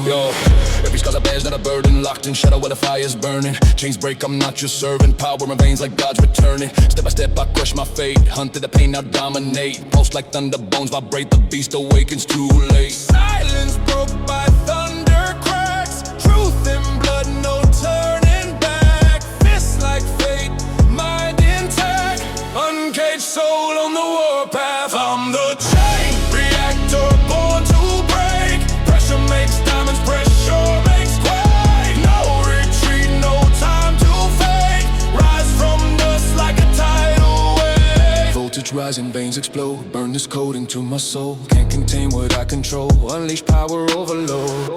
Yo, every scar's a badge, not a burden. Locked in shadow where the fire's burning. Chains break, I'm not your servant. Power in veins like God's returning. Step by step, I crush my fate. Hunt through the pain, now dominate. Pulse like thunder, bones vibrate. The beast awakens too late. Silence broke by thunder cracks. Truth in blood, no turning back. Fists like fate, mind intact. Uncaged soul on the warpath. I'm the chain reactor, born to break. Pressure makes diamonds, pressure makes quake. No retreat, no time to fake. Rise from dust like a tidal wave. Voltage rising, veins explode. Burn this code into my soul. Can't contain what I control. Unleash power overload.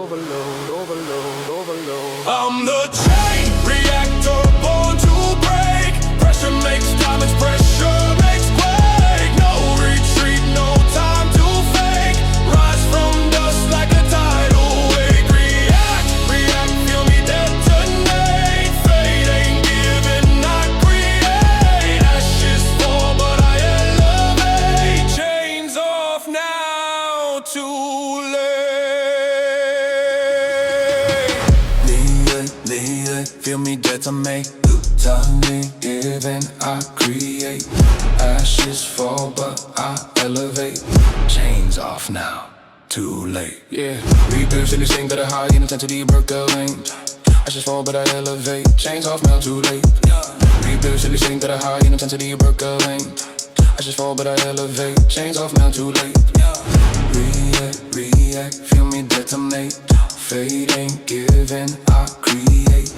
I'm the chain reactor, born to break. Pressure makes diamonds, pressure makes quake. No retreat, no time to fake. Rise from dust like a tidal wave. React, feel me detonate. Fate ain't giving, I create. Ashes fall, but I elevate. Chains off now, too late. Feel me detonate. Tongue given, I create. Ashes fall, but I elevate. Chains off now, too late. Yeah, rebirths in this thing that are high in intensity, percolate. Ashes fall, but I elevate. Chains off now, too late. Rebirths in this thing that are high in intensity, percolate. Ashes fall, but I elevate. Chains off now, too late. React, feel me detonate. Fate ain't given, I create.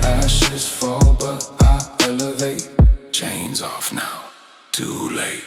Ashes fall, but I elevate. Chains off now, too late.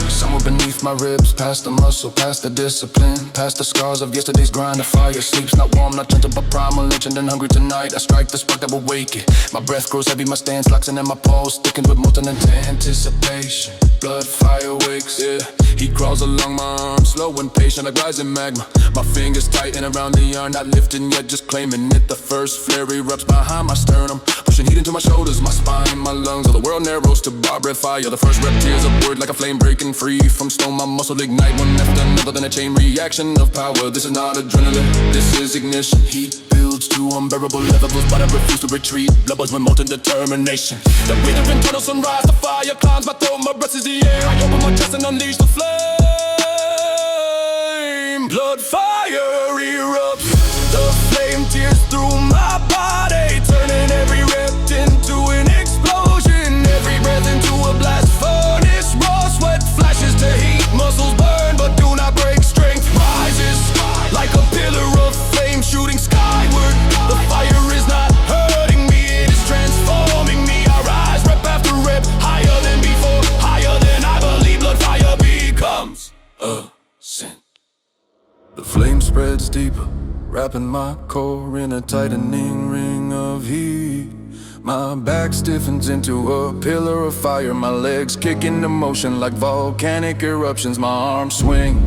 Somewhere beneath my ribs, past the muscle, past the discipline, past the scars of yesterday's grind. The fire sleeps, not warm, not gentle, but primal, ancient and hungry tonight. I strike the spark that will wake it. My breath grows heavy, my stance locks in, and my pulse sticking with molten anticipation. Blood fire wakes, yeah. He crawls along my arm, slow and patient like rising magma. My fingers tighten around the yarn, not lifting yet, just claiming it. The first flare erupts behind my sternum, pushing heat into my shoulders, my spine, my lungs. All the world narrows to barbed fire. The first rep tears upward like a flame breaking free from stone. My muscle ignite one after another, then a chain reaction of power. This is not adrenaline, this is ignition. Heat builds to unbearable levels, but I refuse to retreat. Blood boils with molten determination. The weight of internal sunrise, the fire climbs my throat, my breath is the air. I open my chest and unleash the flame. Blood fire erupts, the flame tears through my body, turning every rep into an explosion, every breath into a blast furnace. Raw sweat flashes to heat, muscles burn but do not break. Strength rises like a pillar of flame shooting skyward. The fire is not hurting me, it is transforming me. I rise rep after rep, higher than before, higher than I believe. Blood fire becomes a sin. The flame spreads deeper, wrapping my core in a tightening ring of heat. My back stiffens into a pillar of fire, my legs kick into motion like volcanic eruptions. My arms swing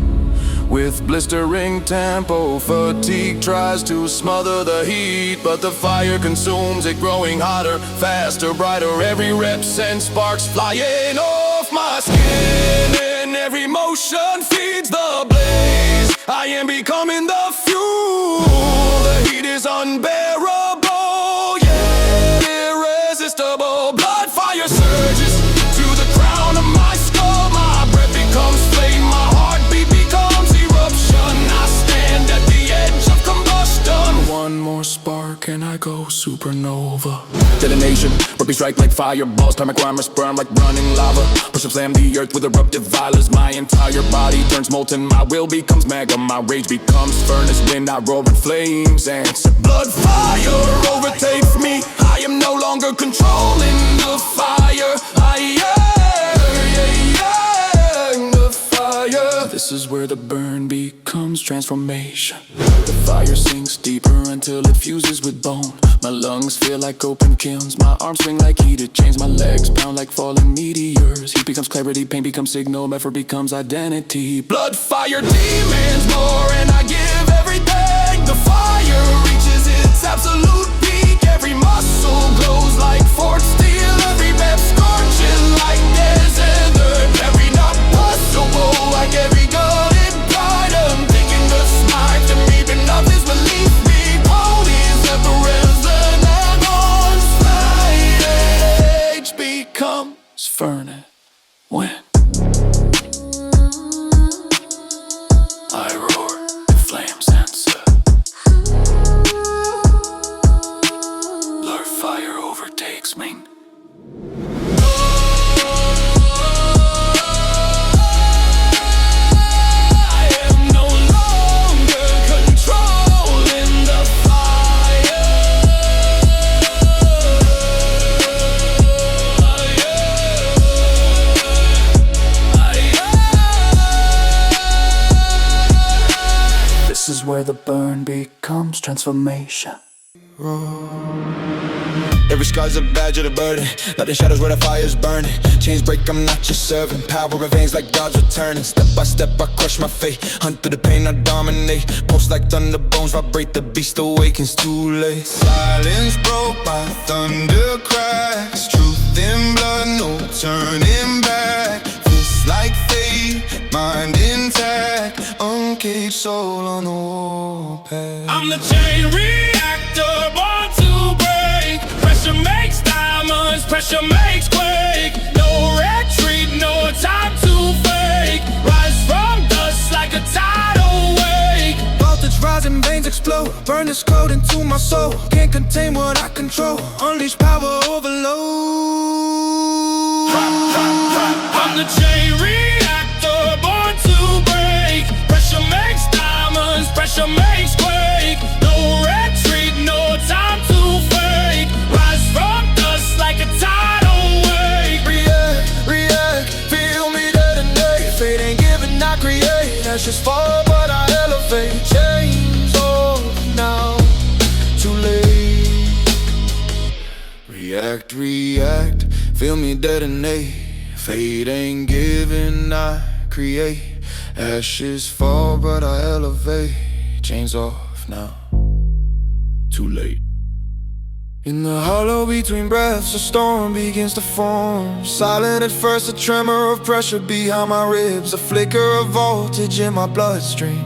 with blistering tempo. Fatigue tries to smother the heat, but the fire consumes it, growing hotter, faster, brighter. Every rep sends sparks flying off my skin, and every motion feeds the blaze. I am becoming the fuel. The heat is unbearable, yeah, irresistible. Blood fire surges to the crown of my skull. My breath becomes flame, my heartbeat becomes eruption. I stand at the edge of combustion. One more spark and I go supernova. Detonation, rugby strike like fireballs. Thermic rhymes burn like running lava. Push and slam the earth with eruptive violence. My entire body turns molten, my will becomes magma. My rage becomes furnace when I roar in flames. And blood fire overtakes me. I am no longer controlling the fire. The fire. This is where the burn becomes transformation. The fire sinks deeper until it fuses with bone. My lungs feel like open kilns, my arms swing like heated chains, my legs pound like falling meteors. Heat becomes clarity, pain becomes signal, effort becomes identity. Blood fire demands more and I give everything. The fire reaches its absolute peak. Every muscle glows like forged steel. Every rep scorches like desert. Every knot possible like every gutted pride. I'm thinking the smite to me, enough is relief. the burn becomes transformation. Every scar's a badge of the burden. Nothing shadows where the fire's burning. Chains break, I'm not just serving. Power in veins like God's returning. Step by step, I crush my fate. Hunt through the pain, I dominate. Pulse like thunder, bones vibrate. The beast awakens too late. Silence broke by thunder cracks. Truth in blood, no turning back. Fists like fate, mind intact. Uncaged soul on the warpath. I'm the chain reactor, born to break. Pressure makes diamonds, pressure makes quake. No retreat, no time to fake. Rise from dust like a tidal wave. Voltage rising, veins explode. Burn this code into my soul. Can't contain what I control. Unleash power overload. I'm the chain reactor, born to break. Pressure makes diamonds, pressure makes quake. No retreat, no time to fake. Rise from dust like a tidal wave. React, feel me detonate. Fate ain't giving, I create. Ashes fall, but I elevate. Chains off now, too late. React, feel me detonate. Fate ain't giving, I create. Ashes fall, but I elevate. Chains off now, too late. In the hollow between breaths, a storm begins to form. Silent at first, a tremor of pressure behind my ribs. A flicker of voltage in my bloodstream.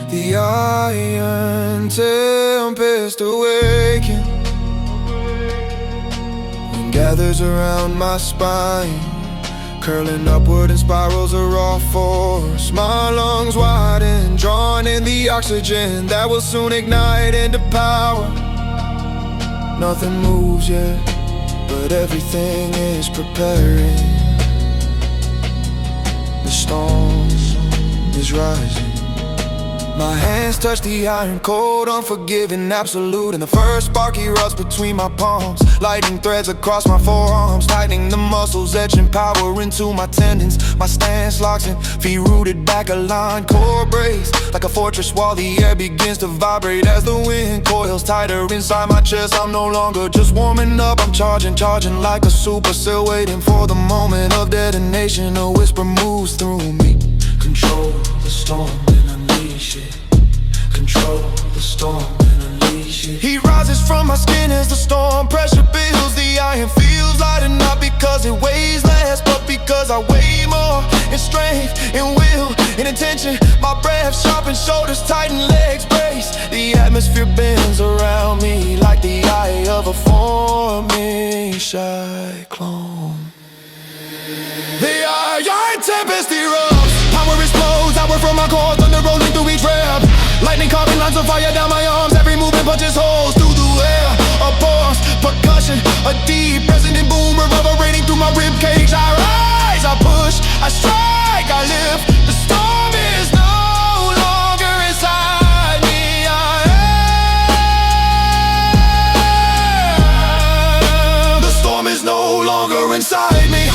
The iron tempest awaken. Wind gathers around my spine, curling upward in spirals of raw force. My lungs widen, drawing in the oxygen that will soon ignite into power. Nothing moves yet, but everything is preparing. The storm is rising. My hands touch the iron cold, unforgiving, absolute. And the first spark erupts between my palms, lightning threads across my forearms, tightening the muscles, etching power into my tendons. My stance locks in, feet rooted back aligned, core braced like a fortress while the air begins to vibrate as the wind coils tighter inside my chest. I'm no longer just warming up, I'm charging like a supercell, waiting for the moment of detonation. A whisper moves through me. Control the storm and unleash it. Control the storm and unleash it. Heat rises from my skin as the storm pressure builds. The iron feels lighter, not because it weighs less, but because I weigh more in strength, in will, in intention. My breath sharpens, shoulders tighten, legs brace. The atmosphere bends around me like the eye of a forming cyclone. The iron tempest erupts, power explodes, outward from my core, thunder rolling through each rep. Lightning carving lines of fire down my arms, every movement punches holes through the air. A pause, percussion, a deep resonant boom reverberating through my ribcage. I rise, I push, I strike, I lift. The storm is no longer inside me. The storm is no longer inside me.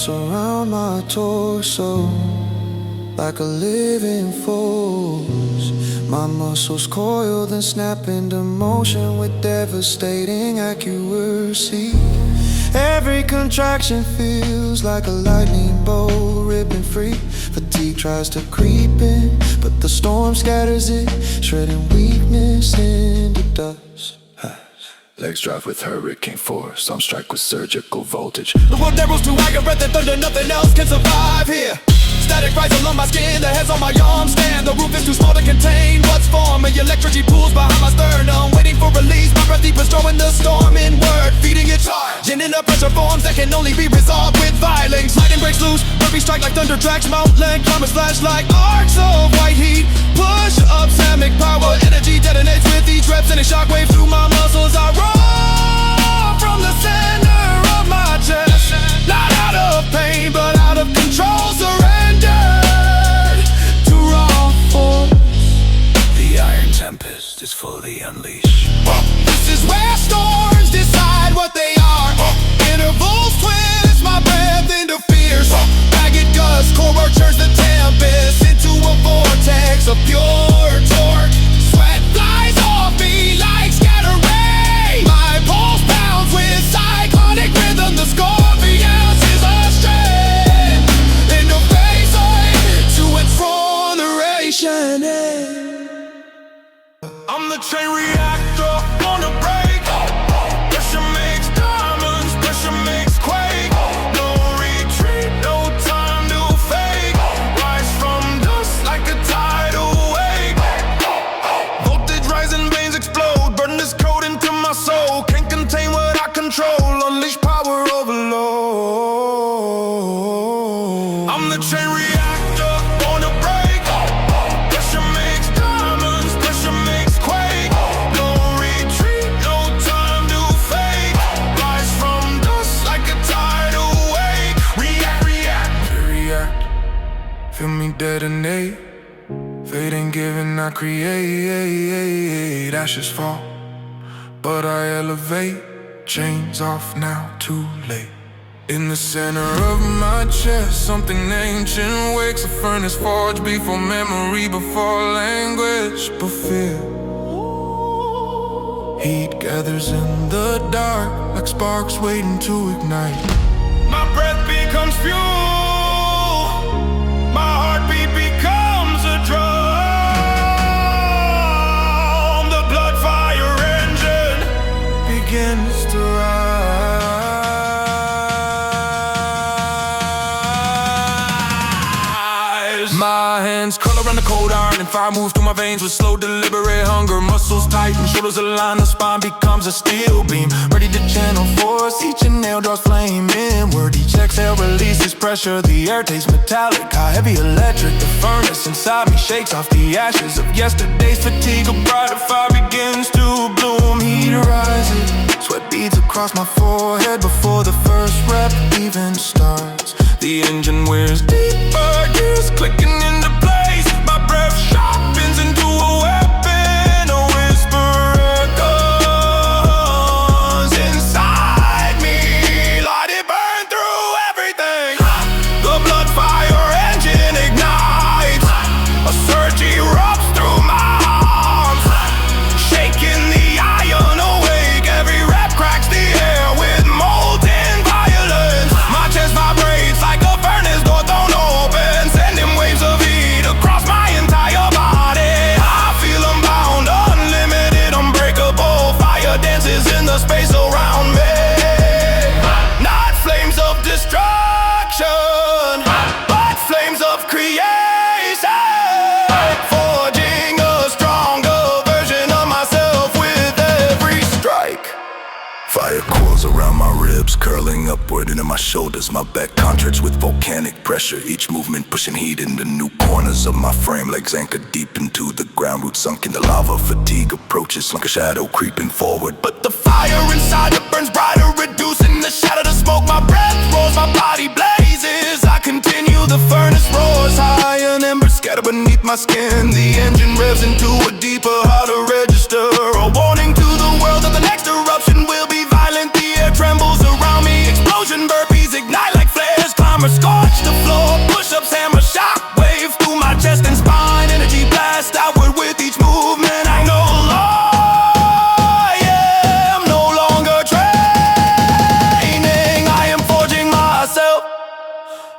Around my torso like a living force. My muscles coiled and snap into motion with devastating accuracy. Every contraction feels like a lightning bolt ripping free. Fatigue tries to creep in, but the storm scatters it, shredding weakness into dust. Legs drive with hurricane force, some strike with surgical voltage. The world narrows to I got breath and thunder, nothing else can survive here. Static rise along my skin, the hairs on my arms stand. The roof is too small to contain what's forming. Electricity pools behind my sternum, waiting for release. My breath deep is drawing the storm inward, feeding its heart. And in the pressure forms that can only be resolved with violence. Lightning breaks loose, burpees strike like thunder tracks. Mountain climbers flash like arcs of white heat. Push up, samic power, energy detonates with each rep. Sending shockwave through my muscles. I roar from the center of my chest. Not out of pain, but out of control. Surrendered to raw force. The iron tempest is fully unleashed. This is where storms decide what they are. Intervals twist my breath into fierce. Ragged gusts, core turns the tempest into a vortex of pure torque. Sweat flies off me like scatter rain. My pulse pounds with cyclonic rhythm. The scorpions is a strength in the face to exoneration. I'm the chain reactor on a break. Pressure makes diamonds, pressure makes quake. No retreat, no time to fake. Rise from dust like a tidal wave. Voltage rising, veins explode. Burn this code into my soul. Can't contain what I control. Unleash power overload. I'm the chain reactor on a break. Pressure makes diamonds, pressure makes quake. No retreat, no time to fake. Rise from dust like a tidal wave. React, react. Feel me detonate. Fate ain't giving, I create. Ashes fall, but I elevate. Chains off now, too late. In the center of my chest, something ancient wakes. A furnace forged before memory, before language, but fear. Heat gathers in the dark, like sparks waiting to ignite. My breath becomes fuel. My heartbeat becomes a drum. The blood fire engine begins to rise. My hands curl around the cold iron and fire moves through my veins with slow, deliberate hunger. Muscles tighten, shoulders align, the spine becomes a steel beam, ready to channel force. Each inhale draws flame inward. Each exhale releases pressure. The air tastes metallic, high, heavy, electric. The furnace inside me shakes off the ashes of yesterday's fatigue. A brighter fire begins to bloom. Heat rises, sweat beads across my forehead before the first rep even starts. The engine wears deeper gears, clicking into place. My breath sharpens into a weapon. A whisper echoes inside me. Let it burn through everything. The blood fire engine ignites. A surge erupts through my arms, shaking the iron awake. Every rep cracks the air with molten violence. My chest vibrates like a furnace door thrown open, sending waves of heat across my entire body. I feel unbound, unlimited, unbreakable. Fire dances in the space around me. Not flames of destruction, but flames of creation. Forging a stronger version of myself with every strike. Fire coils around my ribs, curling upward into my shoulders. My back contracts with volcanic pressure, each movement pushing heat into new corners of my frame. Legs anchored deep into the ground, roots sunk in the lava. Fatigue approaches like a shadow creeping forward, but the fire inside it burns brighter, reducing the shadow to smoke. My breath roars, my body blazes. I continue, the furnace roars high, and embers scatter beneath my skin. The engine revs into a deeper, harder register. A warning to the world that the next eruption will be violent. The air trembles around me. Explosion burpees ignite like flares. Climbers scorch the floor. Push-ups hammer shockwave through my chest and spine. Energy blast outward with each movement. I know I am no longer training. I am forging myself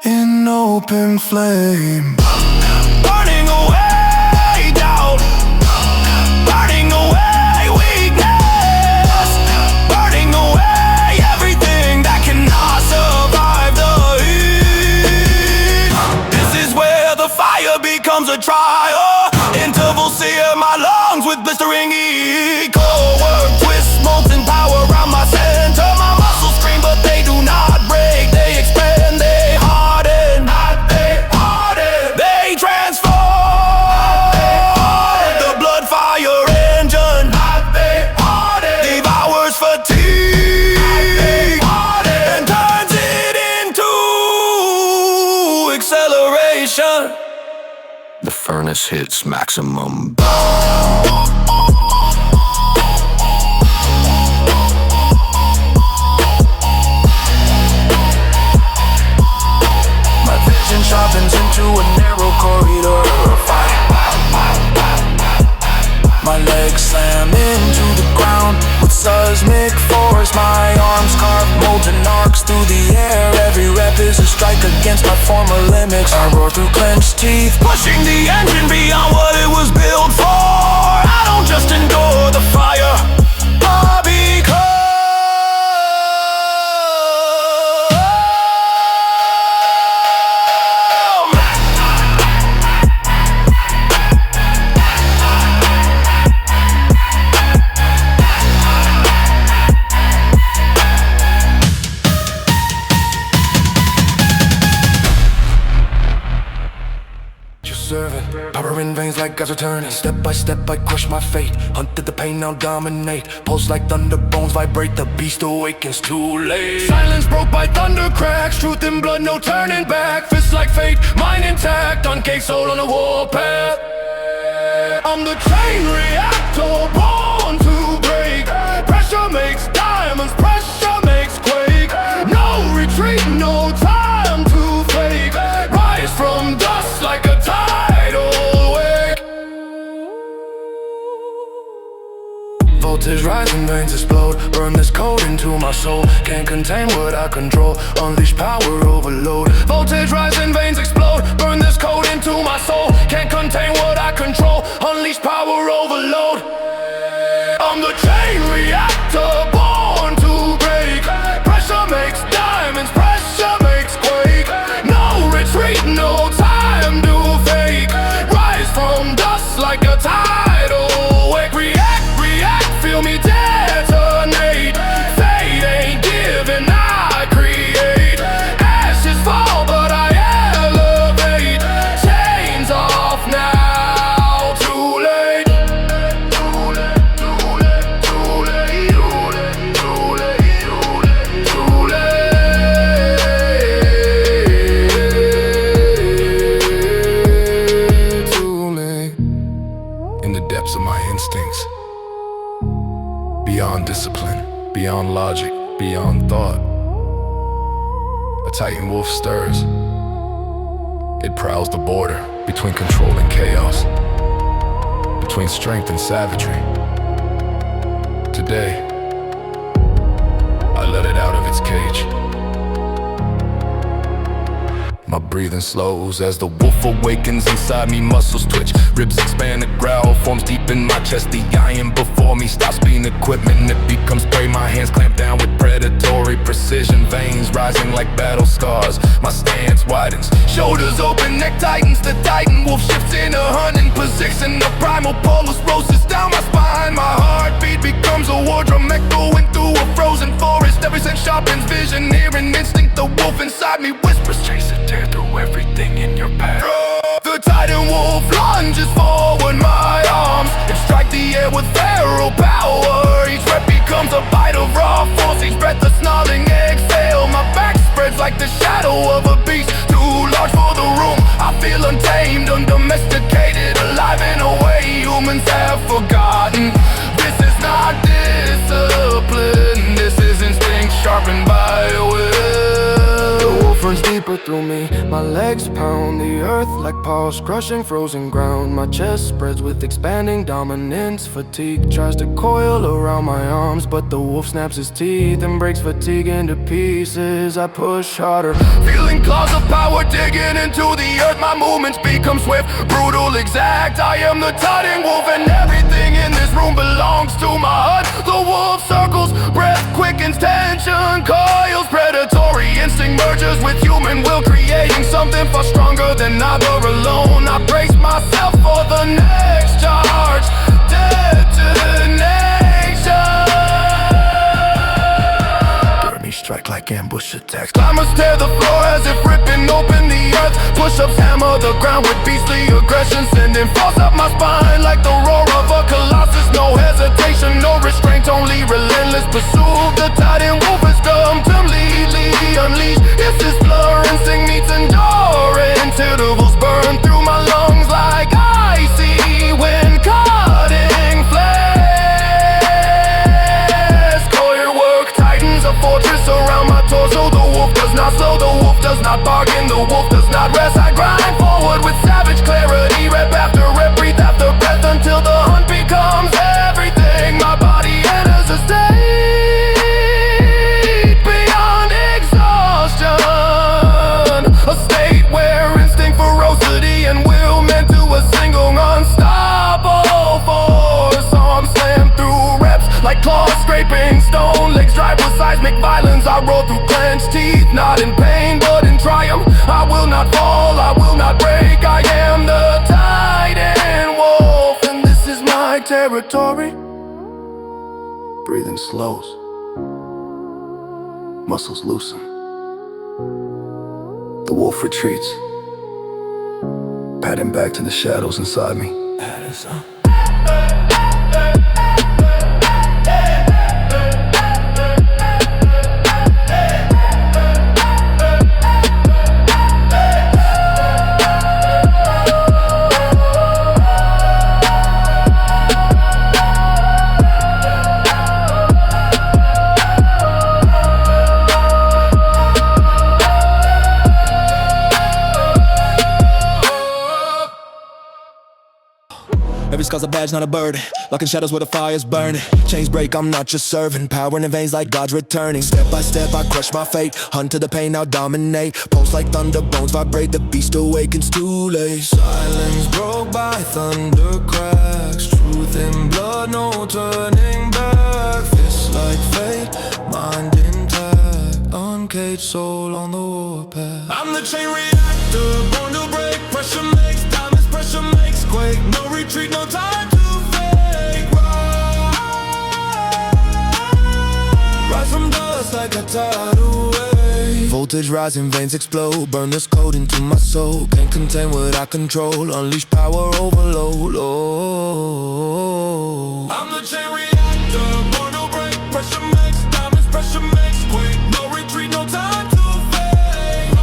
in open flame. Burning away doubt, burning away weakness, burning away everything that cannot survive the heat. This is where the fire becomes a trial. Intervals sear my lungs with blistering heat. Core work twists, molten power around my center. My muscles scream, harness hits maximum. My vision sharpens into a narrow corridor of fire. My legs slam into the ground with seismic force. My arms carve molten arcs through the air. Every rep is a strike against my former limits. I roar through clenched teeth, pushing the engine beyond what it was built for. I don't just endure the fire, I become. Power in veins like guys are turning. Step by step I crush my fate. Hunted the pain, now dominate. Pulse like thunder, bones vibrate. The beast awakens too late. Silence broke by thunder cracks. Truth in blood, no turning back. Fists like fate, mind intact. Uncaged soul on a warpath. I'm the chain reactor, born to break. Pressure makes diamonds, pressure makes quake. No retreat, no time to fake. Rise from dust like a tidal wave. Voltage rising, veins explode. Burn this code into my soul. Can't contain what I control. Unleash power overload. Voltage rising, veins explode. Burn this code into my soul. Can't contain what I control. Unleash power overload. I'm the chain reactor, born to break. Pressure makes diamonds, pressure makes quake. No retreat, no time to fake. Rise from dust like a tidal wave. React, feel me detonate. Fate ain't giving, I create. Ashes fall, but I elevate. Chains off now, too late. Too late, too late, too late, too late, too late, too late. In the depths of my instincts, beyond discipline, beyond logic, beyond thought, a titan wolf stirs. It prowls the border between control and chaos, between strength and savagery. Today, I let it out of its cage. My breathing slows as the wolf awakens inside me. Muscles twitch, ribs expand, the growl forms deep in my chest. The iron before me stops being equipment, it becomes prey. My hands clamp down with predatory precision. Veins rising like battle scars, my stance widens. Shoulders open, neck tightens. The titan wolf shifts in a hunting position. The primal pulse roses down my spine. My heartbeat becomes a war drum echoing through a frozen forest. Every sense sharpens vision, hearing instinct. The wolf inside me whispers, chase it, tear through everything in your path. The titan wolf lunges forward, my arms strike the air with feral power. Each rep becomes a bite of raw force. Each breath a snarling exhale. My back spreads like the shadow of a beast, too large for the room. I feel untamed, undomesticated, alive in a way humans have forgotten. This is not discipline, this is instinct sharpened by will. The wolf runs deeper through me. My legs pound the earth like paws crushing frozen ground. My chest spreads with expanding dominance. Fatigue tries to coil around my arms, but the wolf snaps his teeth and breaks fatigue into pieces. I push harder, feeling claws of power digging into the earth. My movements become swift, brutal, exact. I am the titan wolf, and everything in this room belongs to my hut. The wolf circles, breath quickens, tension coils. Predatory instinct merges with human will, creating something far stronger than either alone. I brace myself for the next charge. Detonation. Burn strike like ambush attacks. Climbers tear the floor as if ripping open the earth. Push-ups hammer the ground with beastly aggression, sending force up my spine like the roar of a colossus. No hesitation, no restraint, only relentless pursuit. The titan wolf has come completely unleashed. It's this blur, instinct meets endurance. Intervals burn through my lungs like own legs drive with seismic violence. I roll through clenched teeth, not in pain but in triumph. I will not fall, I will not break. I am the Titan Wolf, and this is my territory. Breathing slows, muscles loosen. The wolf retreats, padding back to the shadows inside me. Every scar's a badge, not a burden. Locking shadows where the fire's burning. Chains break, I'm not just serving. Power in the veins like God's returning. Step by step, I crush my fate. Hunt to the pain, now dominate. Pulse like thunder, bones vibrate. The beast awakens too late. Silence broke by thunder cracks. Truth in blood, no turning back. Fists like fate, mind intact. Uncaged soul on the warpath. I'm the chain reactor, born to break. Pressure makes diamonds, pressure makes quake. No retreat, no time to fake. Rise from dust like a tidal wave. Voltage rising, veins explode. Burn this code into my soul. Can't contain what I control. Unleash power overload. Oh. I'm the chain reactor, born to break. Pressure makes diamonds, pressure makes quake. No retreat, no time to fake.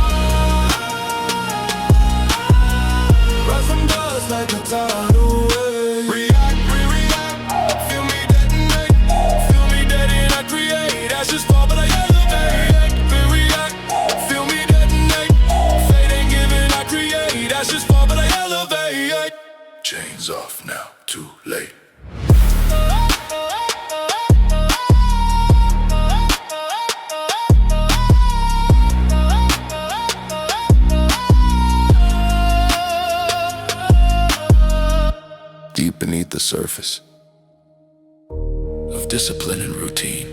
Rise from dust like a tidal wave. React, re-react. Feel me detonate. Feel me dead and I create. Ashes fall but I elevate. Re-react. Feel me detonate. Fate ain't giving, I create. Ashes fall but I elevate. Chains off now, too late. Deep beneath the surface of discipline and routine,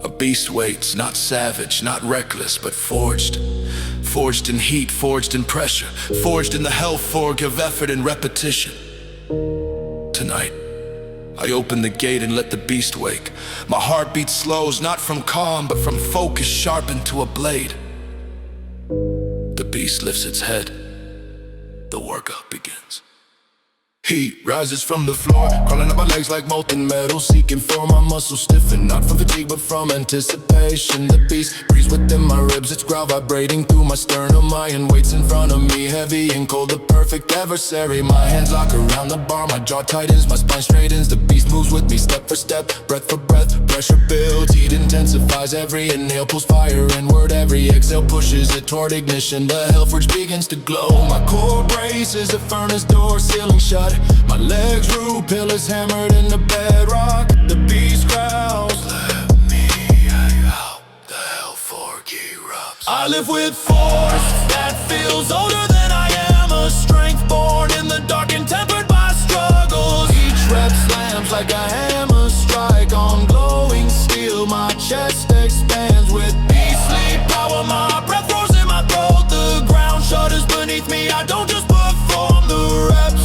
a beast waits, not savage, not reckless, but forged. Forged in heat, forged in pressure, forged in the hell forge of effort and repetition. Tonight, I open the gate and let the beast wake. My heartbeat slows, not from calm, but from focus sharpened to a blade. The beast lifts its head. The workout begins. Heat rises from the floor, crawling up my legs like molten metal, seeking for my muscles stiffen, not from fatigue but from anticipation. The beast breathes within my ribs, its growl vibrating through my sternum. Iron waits in front of me, heavy and cold, the perfect adversary. My hands lock around the bar, my jaw tightens, my spine straightens. The beast moves with me step for step, breath for breath. Pressure builds, heat intensifies. Every inhale pulls fire inward, every exhale pushes it toward ignition. The hellforge begins to glow. My core braces, a furnace door sealing shut. My legs root pillars hammered in the bedrock. The beast growls, let me out. The hellforge erupts. I live with force that feels older than I am. A strength born in the dark and tempered by struggles. Each rep slams like a hammer strike on glowing steel. My chest expands with Beastly power, my breath roars in my throat. The ground shudders beneath me, I don't just perform the reps.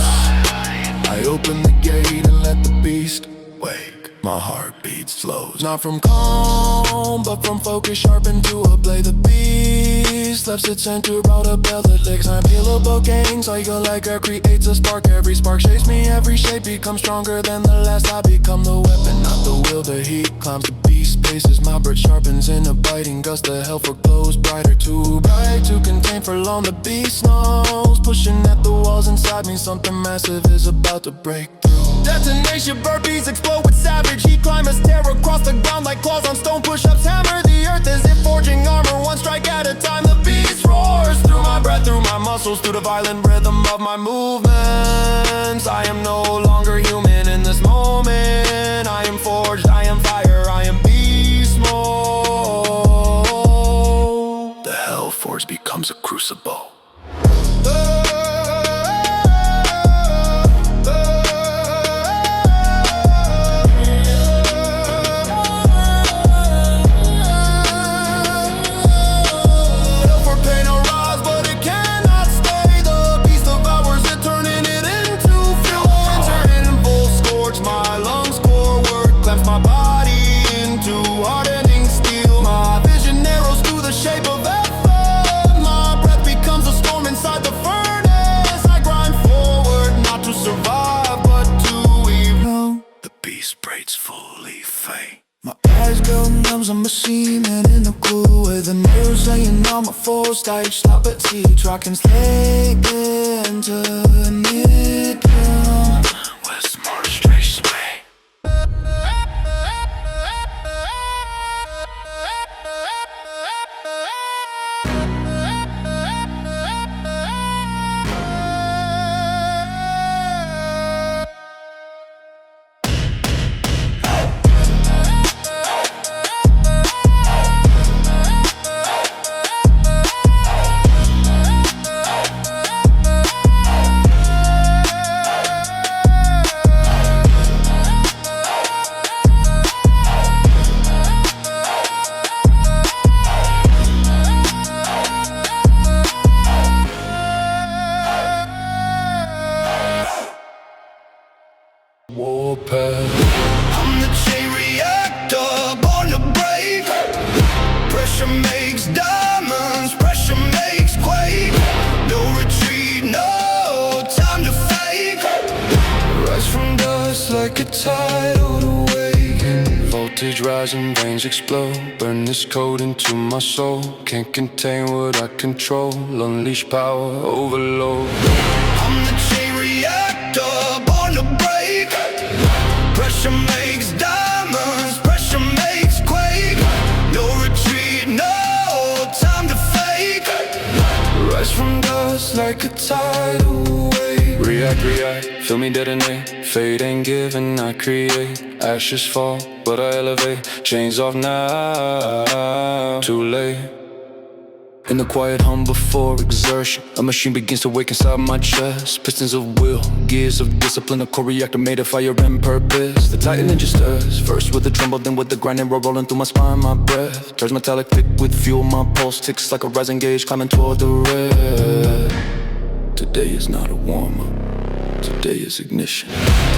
I open the gate and let the beast wake. My heartbeat slows, not from calm, but from focus sharpened to a blade. The beast left its center out a bell that licks. I'm peelable gang, cycle like air creates a spark. Every spark shakes me, every shape becomes stronger than the last. I become the weapon, not the will. The heat climbs the beast paces, my breath sharpens in a biting gust. The hellforge glows brighter, too bright to contain for long. The beast knows, pushing at the walls inside me. Something massive is about to break through. Detonation burpees explode with savage heat. Climbers tear across the ground like claws on stone. Push-ups hammer the earth as if forging armor. One strike at a time, the beast roars through my breath, through my muscles, through the violent rhythm of my movements. I am no longer human in this moment. I am forged, I am fire, I am beast mode. The hellforge becomes a crucible. Numbs I'm a seaman in the cool with the nerves laying on my full stage slap at tea tracking slake into mid-down Westmore straight sway. Warpath. I'm the chain reactor, born to break. Pressure makes diamonds, pressure makes quake. No retreat, no time to fake. Rise from dust like a tidal wave. Voltage rising, veins explode. Burn this code into my soul. Can't contain what I control. Unleash power, overload. I'm the chain reactor, born to break. Pressure makes diamonds, pressure makes quake. No retreat, no time to fake. Rise from dust like a tidal wave. React, feel me detonate. Fate ain't given, I create. Ashes fall, but I elevate. Chains off now, too late. In the quiet hum before exertion, a machine begins to wake inside my chest. Pistons of will, gears of discipline, a core reactor made of fire and purpose. The titan engine stirs, first with the tremble, then with the grinding roll rolling through my spine. My breath turns metallic thick with fuel. My pulse ticks like a rising gauge climbing toward the red. Today is not a warm-up, today is ignition.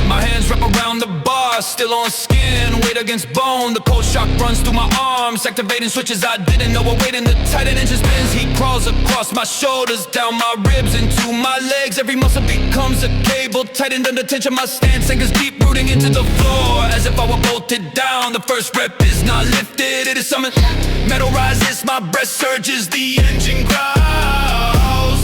My hands wrap around the bar, still on skin, weight against bone. The cold shock runs through my arms, activating switches I didn't know were waiting. The titan engine spins, heat crawls across my shoulders, down my ribs, into my legs. Every muscle becomes a cable, tightened under tension. My stance anchors deep, rooting into the floor, as if I were bolted down. The first rep is not lifted, it is summoned. Metal rises, my breath surges, the engine growls.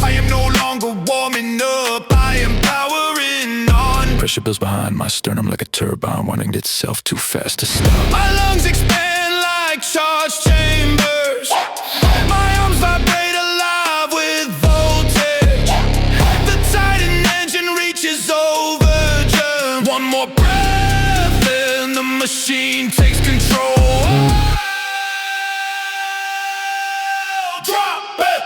I am no longer warming up, I am powering on. Pressure builds behind my sternum like a turbine, wanting itself too fast to stop. My lungs expand like charged chambers. My arms vibrate alive with voltage. The titan engine reaches overture. One more breath and the machine takes control. Drop it!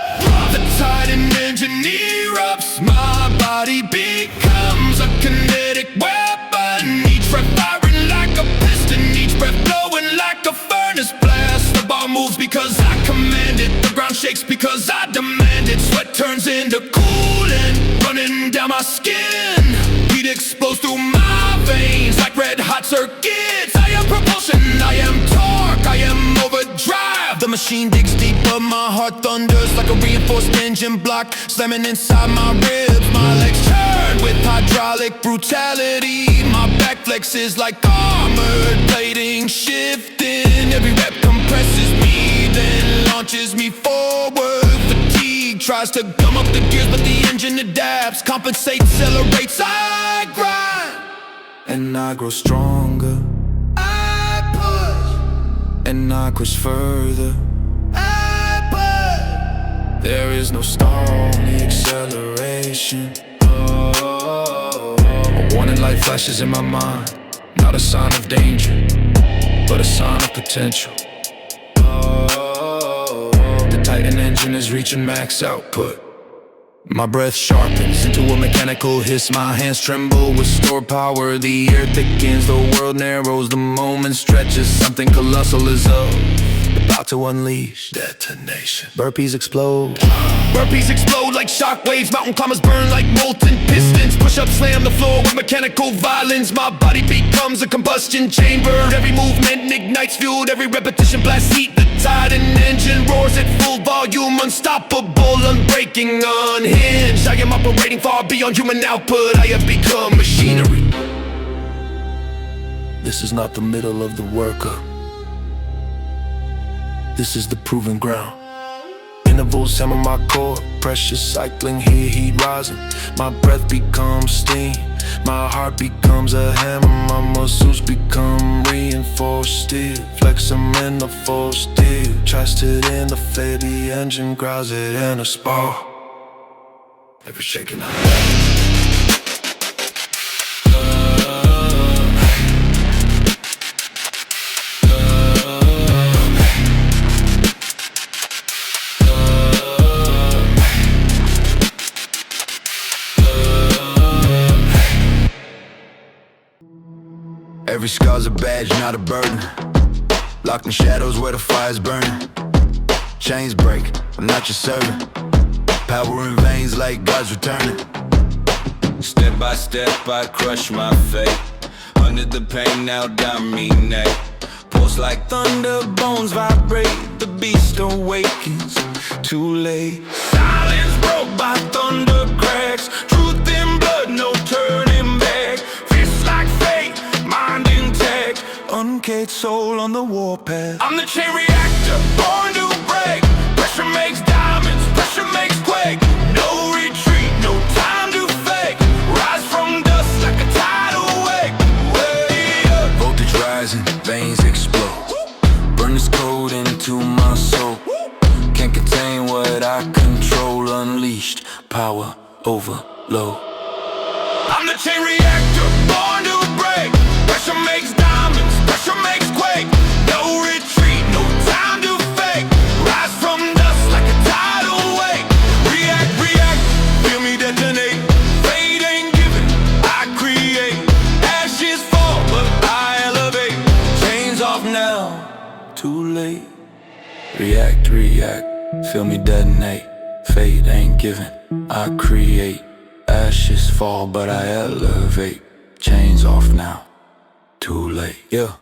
The titan engine erupts. My body becomes a kinetic weapon. Each breath firing like a piston, each breath blowing like a furnace blast. The bar moves because I command it, the ground shakes because I demand it. Sweat turns into coolant, running down my skin. Heat explodes through my veins like red hot circuits. I am propulsion, I am torque, I am overdrive. The machine digs deeper, my heart thunders like a reinforced engine block, slamming inside my ribs. My legs turn with hydraulic brutality. My back flexes like armored plating, shifting. Every rep compresses me, then launches me forward. Fatigue tries to gum up the gears, but the engine adapts, compensates, accelerates. I grind And I grow stronger, I push, and I cruise further. I push. There is no stall, only acceleration. A warning light flashes in my mind, not a sign of danger, but a sign of potential. The titan engine is reaching max output. My breath sharpens into a mechanical hiss. My hands tremble with stored power. The air thickens, the world narrows. The moment stretches, something colossal is up, about to unleash detonation. Burpees explode. Burpees explode like shockwaves. Mountain climbers burn like molten pistons. Push-ups slam the floor with mechanical violence. My body becomes a combustion chamber. Every movement ignites fuel. Every repetition blasts heat. The titan engine roars at full volume. Unstoppable, unbreaking, unhinged. I am operating far beyond human output. I have become machinery. This is not the middle of the workup. this is the proving ground. Intervals hammer my core, pressure cycling here, heat rising. My breath becomes steam, my heart becomes a hammer. My muscles become reinforced steel. Flex them in the full steel, trust it in the flare, the engine growls it in a spark. Never shaking up. Every scar's a badge, not a burden. Locked in shadows where the fire's burning. Chains break, I'm not your servant. Power in veins like God's returning. Step by step I crush my fate. Under the pain now dominate. Pulse like thunder, bones vibrate. The beast awakens, too late. Silence broke by thunder cracks. Truth in blood, no turning back. Fists like fate, mind intact. Uncaged soul on the warpath. I'm the chain reactor, born to break. Pressure makes diamonds, pressure makes quake. No retreat, no time to fake. Rise from dust like a tidal wave. Way up. Voltage rising, veins explode. Burn this code into my soul. Can't contain what I control. Unleashed power overload. I'm the chain reactor, born to break. Pressure makes diamonds, pressure makes quake. No retreat, no time to fake. Rise from dust like a tidal wave. React, react, feel me detonate. Fate ain't given, I create. Ashes fall, but I elevate. Chains off now, too late. React, react, feel me detonate. Fate ain't given, I create. Ashes fall, but I elevate. Chains off now, too late. Yeah.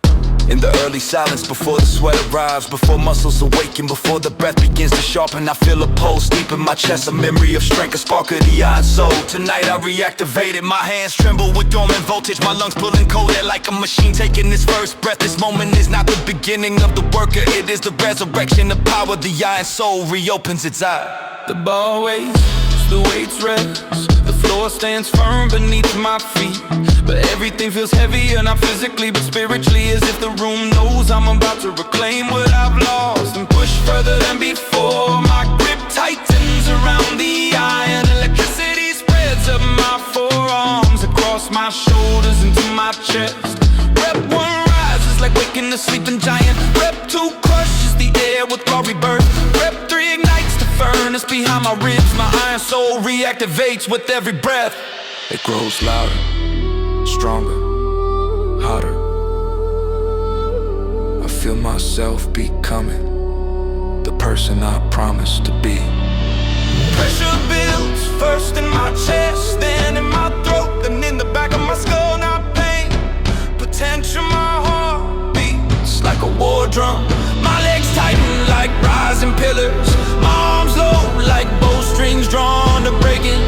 In the early silence, before the sweat arrives, before muscles awaken, before the breath begins to sharpen, I feel a pulse deep in my chest, a memory of strength, a spark of the iron soul. Tonight I reactivated, my hands tremble with dormant voltage, my lungs pulling cold air like a machine taking its first breath. This moment is not the beginning of the worker, it is the resurrection of power. The iron soul reopens its eye. The bar waits, the weights rest. The floor stands firm beneath my feet. But everything feels heavier, not physically but spiritually. As if the room knows I'm about to reclaim what I've lost and push further than before. My grip tightens around the iron. Electricity spreads up my forearms, across my shoulders into my chest. Rep 1 rises like waking a sleeping giant. Rep 2 crushes the air with raw rebirth. Rep 3 ignites the furnace behind my ribs. My iron soul reactivates with every breath. It grows louder, stronger, hotter. I feel myself becoming the person I promised to be. Pressure builds, first in my chest, then in my throat, then in the back of my skull. Not pain, potential, my heart beats like a war drum. My legs tighten like rising pillars. My arms low like bowstrings drawn to breaking.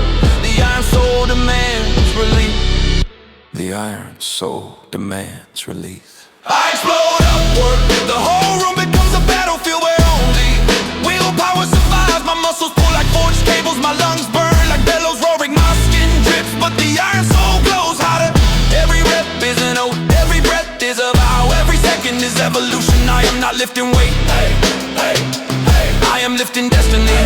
The iron soul demands release. The iron soul demands release. I explode upward, the whole room becomes a battlefield where only willpower survives. My muscles pull like forged cables, my lungs burn like bellows roaring. My skin drips, but the iron soul glows hotter. Every rep is an oath, every breath is a vow. Every second is evolution. I am not lifting weight, I am lifting destiny.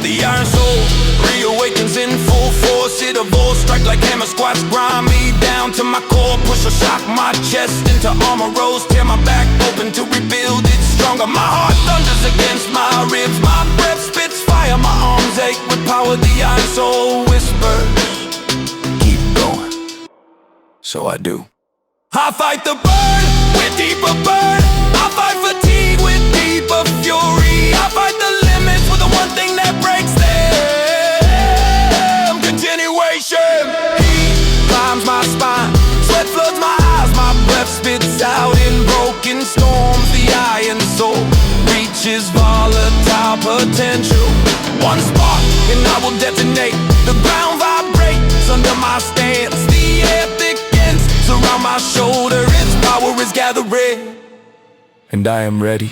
The iron soul reawakens in full force. It evolves, strike like hammer squats, grind me down to my core. Push or shock my chest into armor rolls. Tear my back open to rebuild it stronger. My heart thunders against my ribs. My breath spits fire, my arms ache with power. The iron soul whispers, Keep going, so I do. I fight the burn with deeper burn. I fight fatigue with deeper fury. I fight the limits with the one thing that breaks them. Continuation. Heat climbs my spine, sweat floods my eyes. My breath spits out in broken storms. The iron soul reaches volatile potential. One spark and I will detonate. The ground vibrates under my stance. The air thickens around my shoulder, its power is gathering. and I am ready.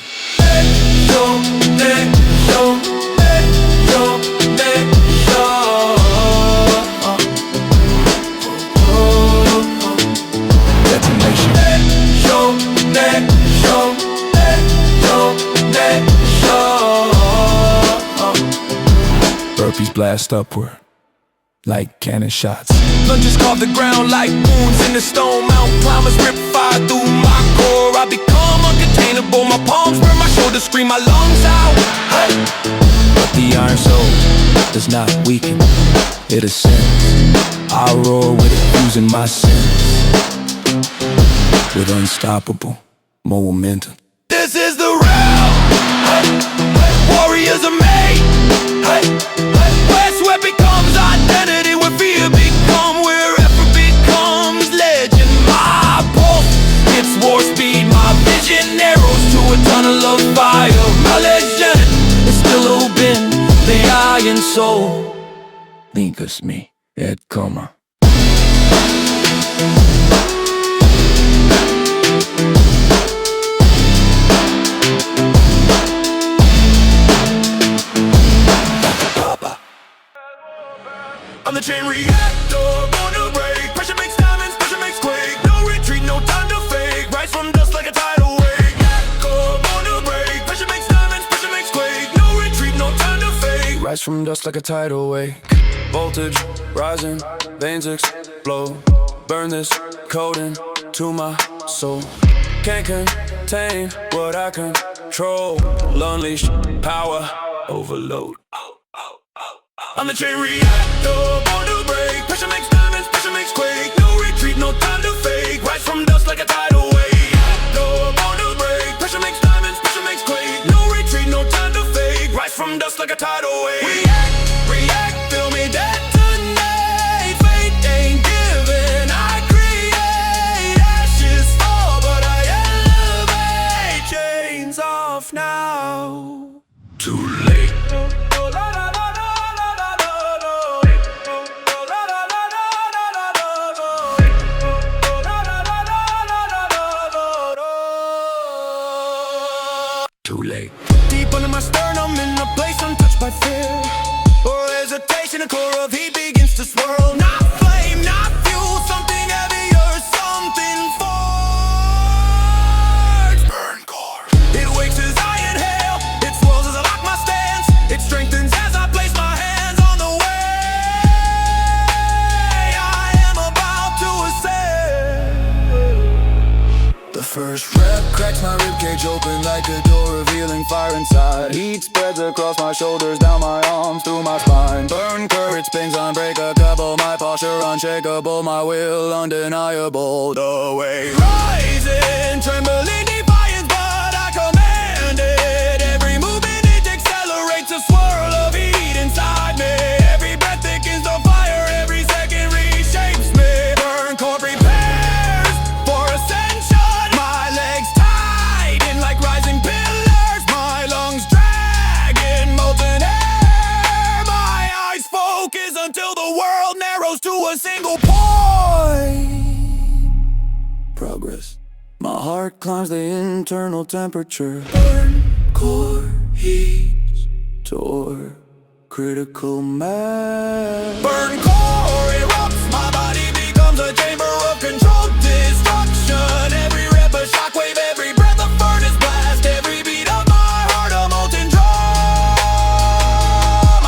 Burpees blast upward like cannon shots. Lunges carve the ground like wounds in the stone. Mountain climbers rip fire through my core. I become uncontainable. My palms burn, my shoulders scream, my lungs out. Hey. But the iron soul does not weaken, it ascends. I roar with it, using my sense, with unstoppable momentum. This is the realm. Hey. Hey. Warriors are made. Hey. Hey. Where sweat becomes identity, where fear become, where effort becomes legend. My pulse hits war speed, my vision arrows to a tunnel of fire. My legend is still open, the iron soul linkas me et coma. I'm the chain reactor, born to break. Pressure makes diamonds, pressure makes quake. No retreat, no time to fake. Rise from dust like a tidal wave. Reactor, born to break. Pressure makes diamonds, pressure makes quake. No retreat, no time to fake. Rise from dust like a tidal wave. Voltage rising, veins explode. Burn this code into my soul. Can't contain what I control. Unleash power overload. I'm the chain reactor, born to break. Pressure makes diamonds, pressure makes quake. No retreat, no time to fake. Rise from dust like a tidal wave. Reactor, born to break. Pressure makes diamonds, pressure makes quake. No retreat, no time to fake. Rise from dust like a tidal wave. React, react, feel me detonate. Fate ain't given, I create. Ashes fall, but I elevate. Chains off now. Too late. Too late. Deep under my sternum, in a place untouched by fear or hesitation, a core of heat begins to swirl. Not flame, not fuel, something heavier, something forged. Burn core. It wakes as I inhale, it swirls as I lock my stance. It strengthens as I place my hands on the way I am about to ascend. The first rep cracks my ribcage open like a door, revealing fire inside. Heat spreads across my shoulders, down my arms, through my spine. Burn courage pings unbreakable, my posture unshakable, my will undeniable. The way Rising, trembling defiance, but I command it. Every movement it accelerates, a swirl of heat inside me. Every breath thickens the fire, every second reshapes me. Burn core prepares for ascension. My legs tighten like rising pillars. My lungs dragging molten air. My eyes focus until the world narrows to a single point. progress. My heart climbs the internal temperature. Burn core heat. Toward critical mass. Burn core erupts. My body becomes a chamber of controlled destruction. Every rep a shockwave, every breath a furnace blast. Every beat of my heart a molten drum.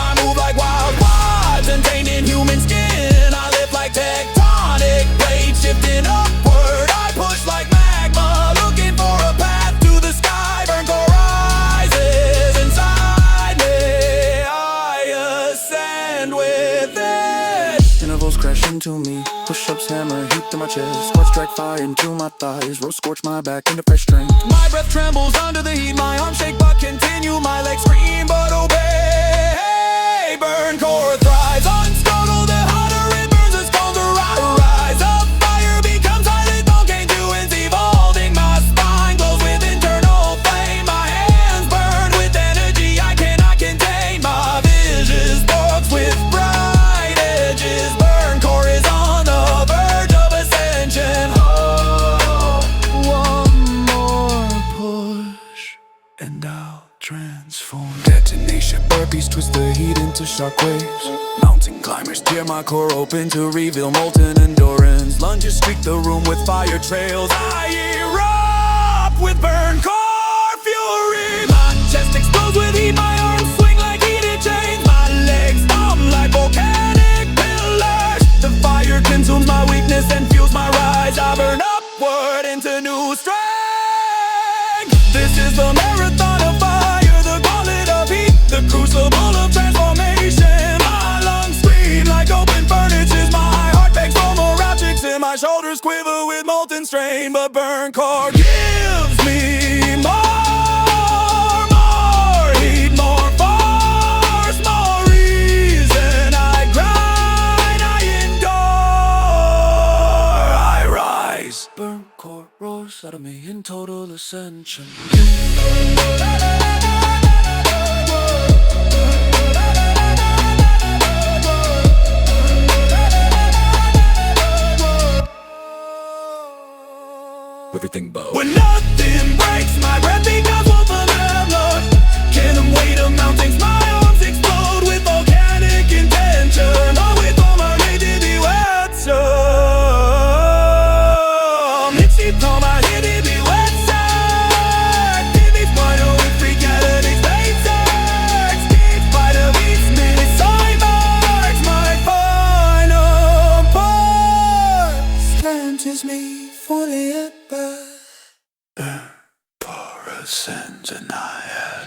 I move like wild vibes contained in human skin. I lift like tectonic plates shifting upward. I push like magma, looking for a path to the sky. Burn core rises inside me. I ascend with it. Intervals crash into me. Push-ups hammer, heat to my chest. Squats strike fire into my thighs. Roast scorch my back into fresh strength. My breath trembles under the heat. My arms shake but continue. My legs scream but obey. Burn core thrives. Unscuttle the hotter it burns. The stones rise up. Fire becomes silent. Volcano to ends evolving. My spine glows with internal flame. My hands burn with energy I cannot contain. My vision sparks with bright edges. Burn core is on the verge of ascension. One more push. transform. Detonation burpees twist the heat into shockwaves. Mountain climbers tear my core open to reveal molten endurance. Lunges streak the room with fire trails. I erupt with burn core fury. My chest explodes with heat, my arms swing like heated chains. My legs numb like volcanic pillars. The fire consumes my weakness and fuels my rise. I burn upward into new strength. This is the marathon of fire, the gauntlet of heat, the crucible of transformation. My lungs scream like open furnaces. My heart begs for more objects and my shoulders quiver with molten strain. But burn core gives me more heat, more force, more reason. I grind, I endure, I rise. Burn core roars out of me in total ascension. Everything bow. When nothing breaks, my breath becomes one for them, Lord. Can the weight of mountains, my arms explode with volcanic intention. Oh, with all my rage to be wet, so Nixie told my head to be wet, sir. Give me final with freakality, SpaceX. Keep fight of each minute, sign marks my final part. Stands me fully at birth. Ascends and I had.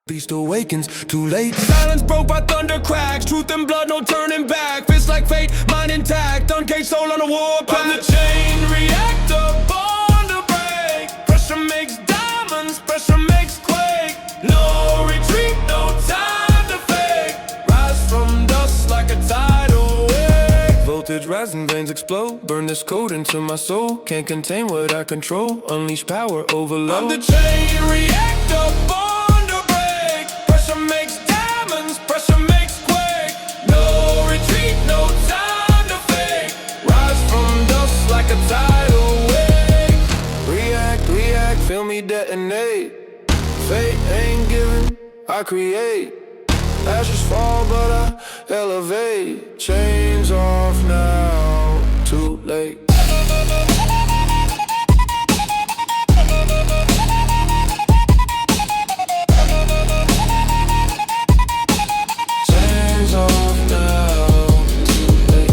Beast awakens, too late. Silence broke by thunder cracks. Truth and blood, no turning back. Fist like fate, mind intact. Uncaged soul on a warpath. I'm the chain reactor, born to break. Pressure makes diamonds, pressure makes quake. No retreat, no time to fake. Rise from dust like a tidal wave. Voltage rising, veins explode. Burn this code into my soul. Can't contain what I control. Unleash power, overload. I'm the chain reactor, born to break. Pressure makes diamonds, pressure makes quake. No retreat, no time to fake. Rise from dust like a tidal wave. React, feel me detonate. Fate ain't given, I create. Ashes fall, but I elevate. Chains off now, too late. Chains off now, too late.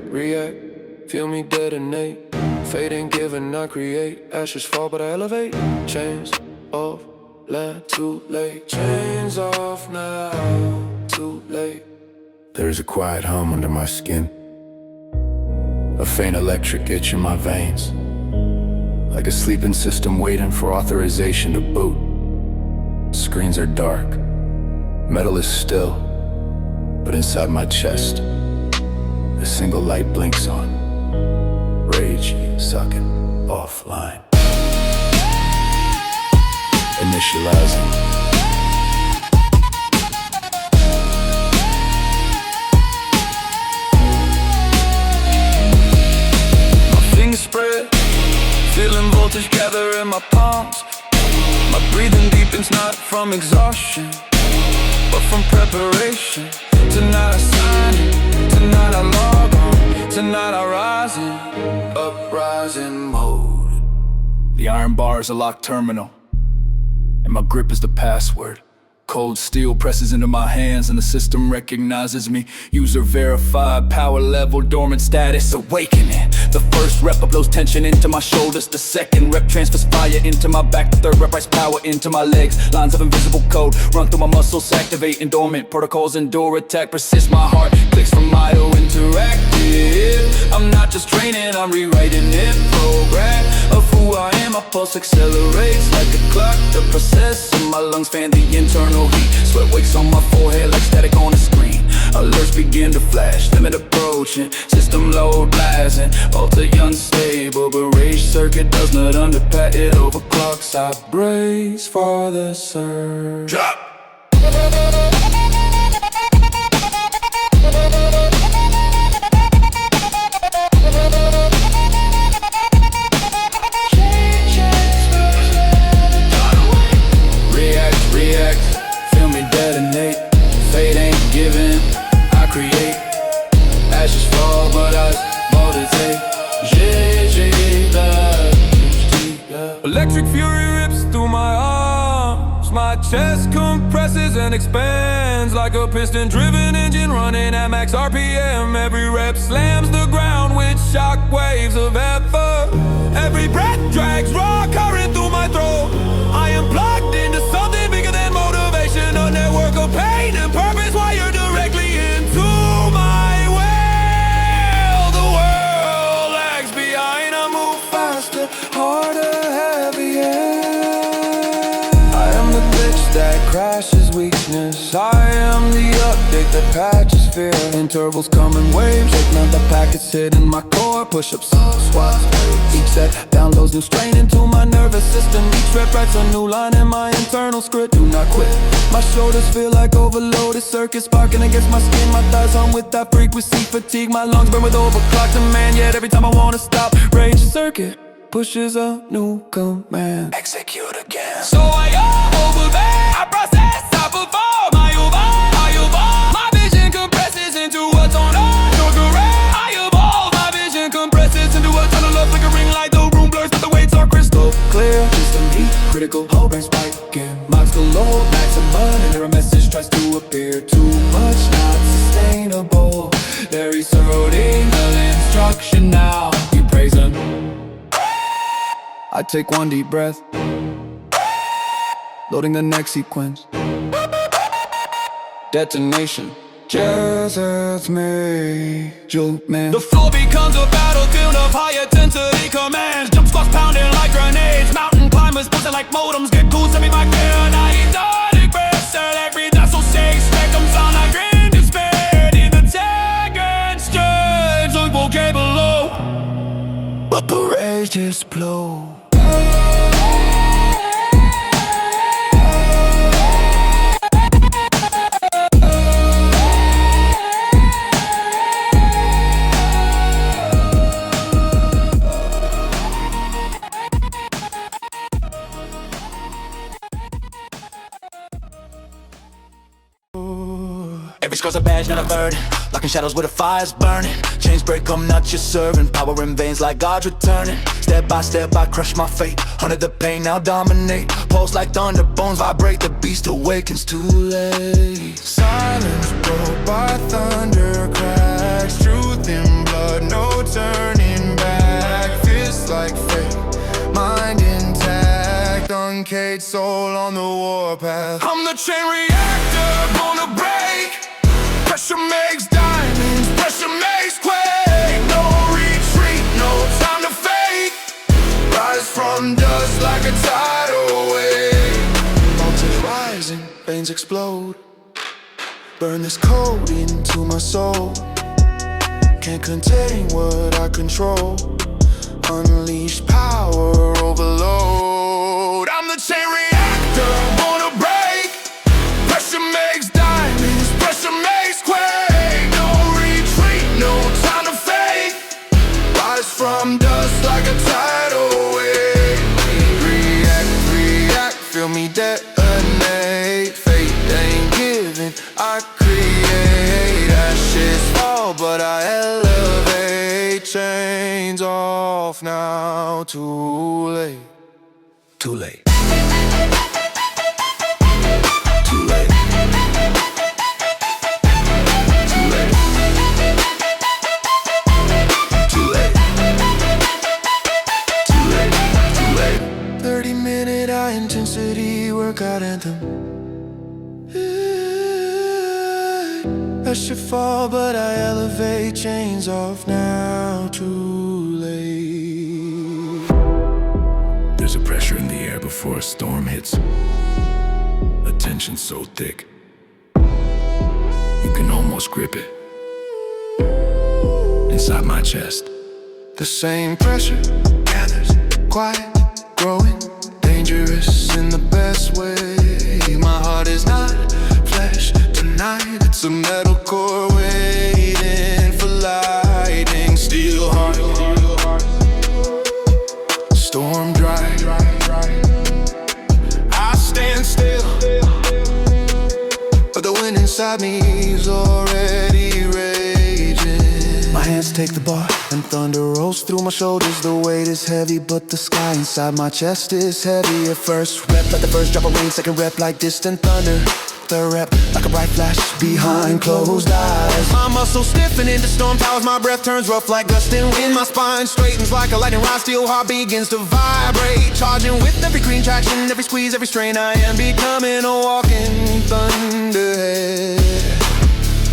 React, feel me detonate. Fate ain't given, I create. Ashes fall, but I elevate. Chains off, land too late. Chains off now, too late. There is a quiet hum under my skin, a faint electric itch in my veins, like a sleeping system waiting for authorization to boot. Screens are dark, metal is still, but inside my chest, a single light blinks on. Rage sucking offline. Initializing. My fingers spread, feeling voltage gather in my palms. My breathing deepens not from exhaustion, but from preparation. Tonight I sign it, tonight I log on, tonight I rise in uprising mode. The iron bar is a locked terminal, and my grip is the password. Cold steel presses into my hands and the system recognizes me. User verified, power level, dormant status, awakening. The first rep blows tension into my shoulders. The second rep transfers fire into my back. The third rep writes power into my legs. Lines of invisible code run through my muscles, activating dormant protocols. Endure attack, persist. My heart clicks from idle interactive. I'm not just training, I'm rewriting it. Program of who I am. My pulse accelerates like a clock. The process in my lungs fan the internal heat. Sweat wakes on my forehead like static on a screen. Alerts alerts begin to flash. Limit approaching, system load blasting. Voltage unstable, but rage circuit does not underpat it. Overclocks, I brace for the surge. Drop. React, feel me detonate. Fate ain't given, I create. Ashes fall, but I motivate. Electric fury rips through my arms. My chest compresses and expands like a piston-driven engine running at max RPM. Every rep slams the ground with shock waves of effort. Every breath drags raw current through my throat. I am plugged into something bigger than motivation. A network of pain and purpose wired directly into my will. The world lags behind, I move faster, harder, heavier. I am the glitch that crashes weakness. I am the update that patches fear. Intervals come in waves, take another packets hitting my core. Push-ups, squats, each set downloads new strain into my nervous system. Each rep writes a new line in my internal script. Do not quit. My shoulders feel like overloaded circuits sparking against my skin. My thighs hum with that frequency fatigue. My lungs burn with overclocked demand. Yet every time I wanna stop, rage circuit pushes a new command. Execute again. So I obey, I process, I perform, I evolve. My vision compresses into what's on earth. I evolve, my vision compresses into a tunnel of flickering light. The room blurs, but the weights are crystal Clear, system heat, critical, whole brain spiking. Marks galore, maximum, and there a message tries to appear. Too much, not sustainable. There is eroding the instruction now. You praise him. I take one deep breath, loading the next sequence. Detonation. Just as me, Jolt man. The floor becomes a battlefield of high intensity commands. Jump squats pounding like grenades. Mountain climbers buzzing like modems. Get cool, send me back there. And I exotic breath, select read that so safe. Spectrum sound like grand despair. In the tag and sturge, unvoke below. But the rage just blow. Every scar's a badge, not a burden. Locking shadows where the fire's burning. Chains break, I'm not your servant. Power in veins like God's returning. Step by step, I crush my fate. Hunted the pain, now dominate. Pulse like thunder, bones vibrate. The beast awakens too late. Silence broke by thunder cracks. Truth in blood, no turning back. Fists like fate, mind intact. Uncaged soul on the warpath. I'm the chain reactor, gonna break. Pressure makes diamonds, pressure makes quake. No retreat, no time to fake. Rise from dust like a tidal wave. Voltage rising, veins explode. Burn this code into my soul. Can't contain what I control. Unleash power overload. I'm the chain reactor, gonna break. Pressure makes diamonds, pressure makes quake. No retreat, no time to fake. Rise from dust like a tidal wave. React, feel me detonate. Fate ain't given, I create. Ashes fall, but I elevate. Chains off now, too late. Too late. Too late. Too late. Too late. Too late. Too late. 30-minute high intensity workout anthem. I should fall, but I elevate. Chains off now, too late. There's a pressure in the air before a storm hits. A tension so thick, you can almost grip it. inside my chest. The same pressure gathers, quiet, growing, dangerous in the best way. My heart is not flesh tonight, it's a metal core waiting for lightning. Steel heart, storm dry. I stand still, but the wind inside me is already raging. My hands take the bar and thunder rolls through my shoulders. The weight is heavy, but the sky inside my chest is heavy. At first rep like the first drop of rain, second rep like distant thunder, third rep like a bright flash behind closed eyes. My muscles stiffen into storm powers, my breath turns rough like gusting wind. My spine straightens like a lightning rod, steel heart begins to vibrate, charging with every green traction, every squeeze, every strain. I am becoming a walking thunderhead.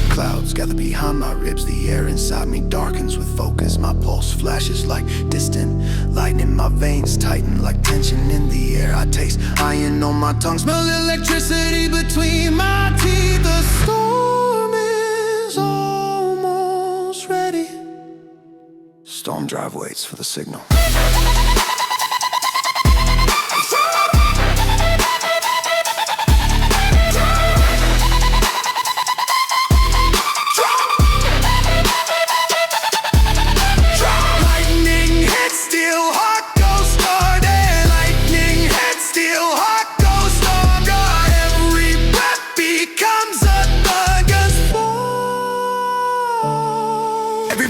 Clouds gather behind my ribs, the air inside me darkens with focus. My pulse flashes like distant lightning, my veins tighten like tension in the air. I taste iron on my tongue, smell electricity between my teeth. The storm is almost ready. Storm drive waits for the signal.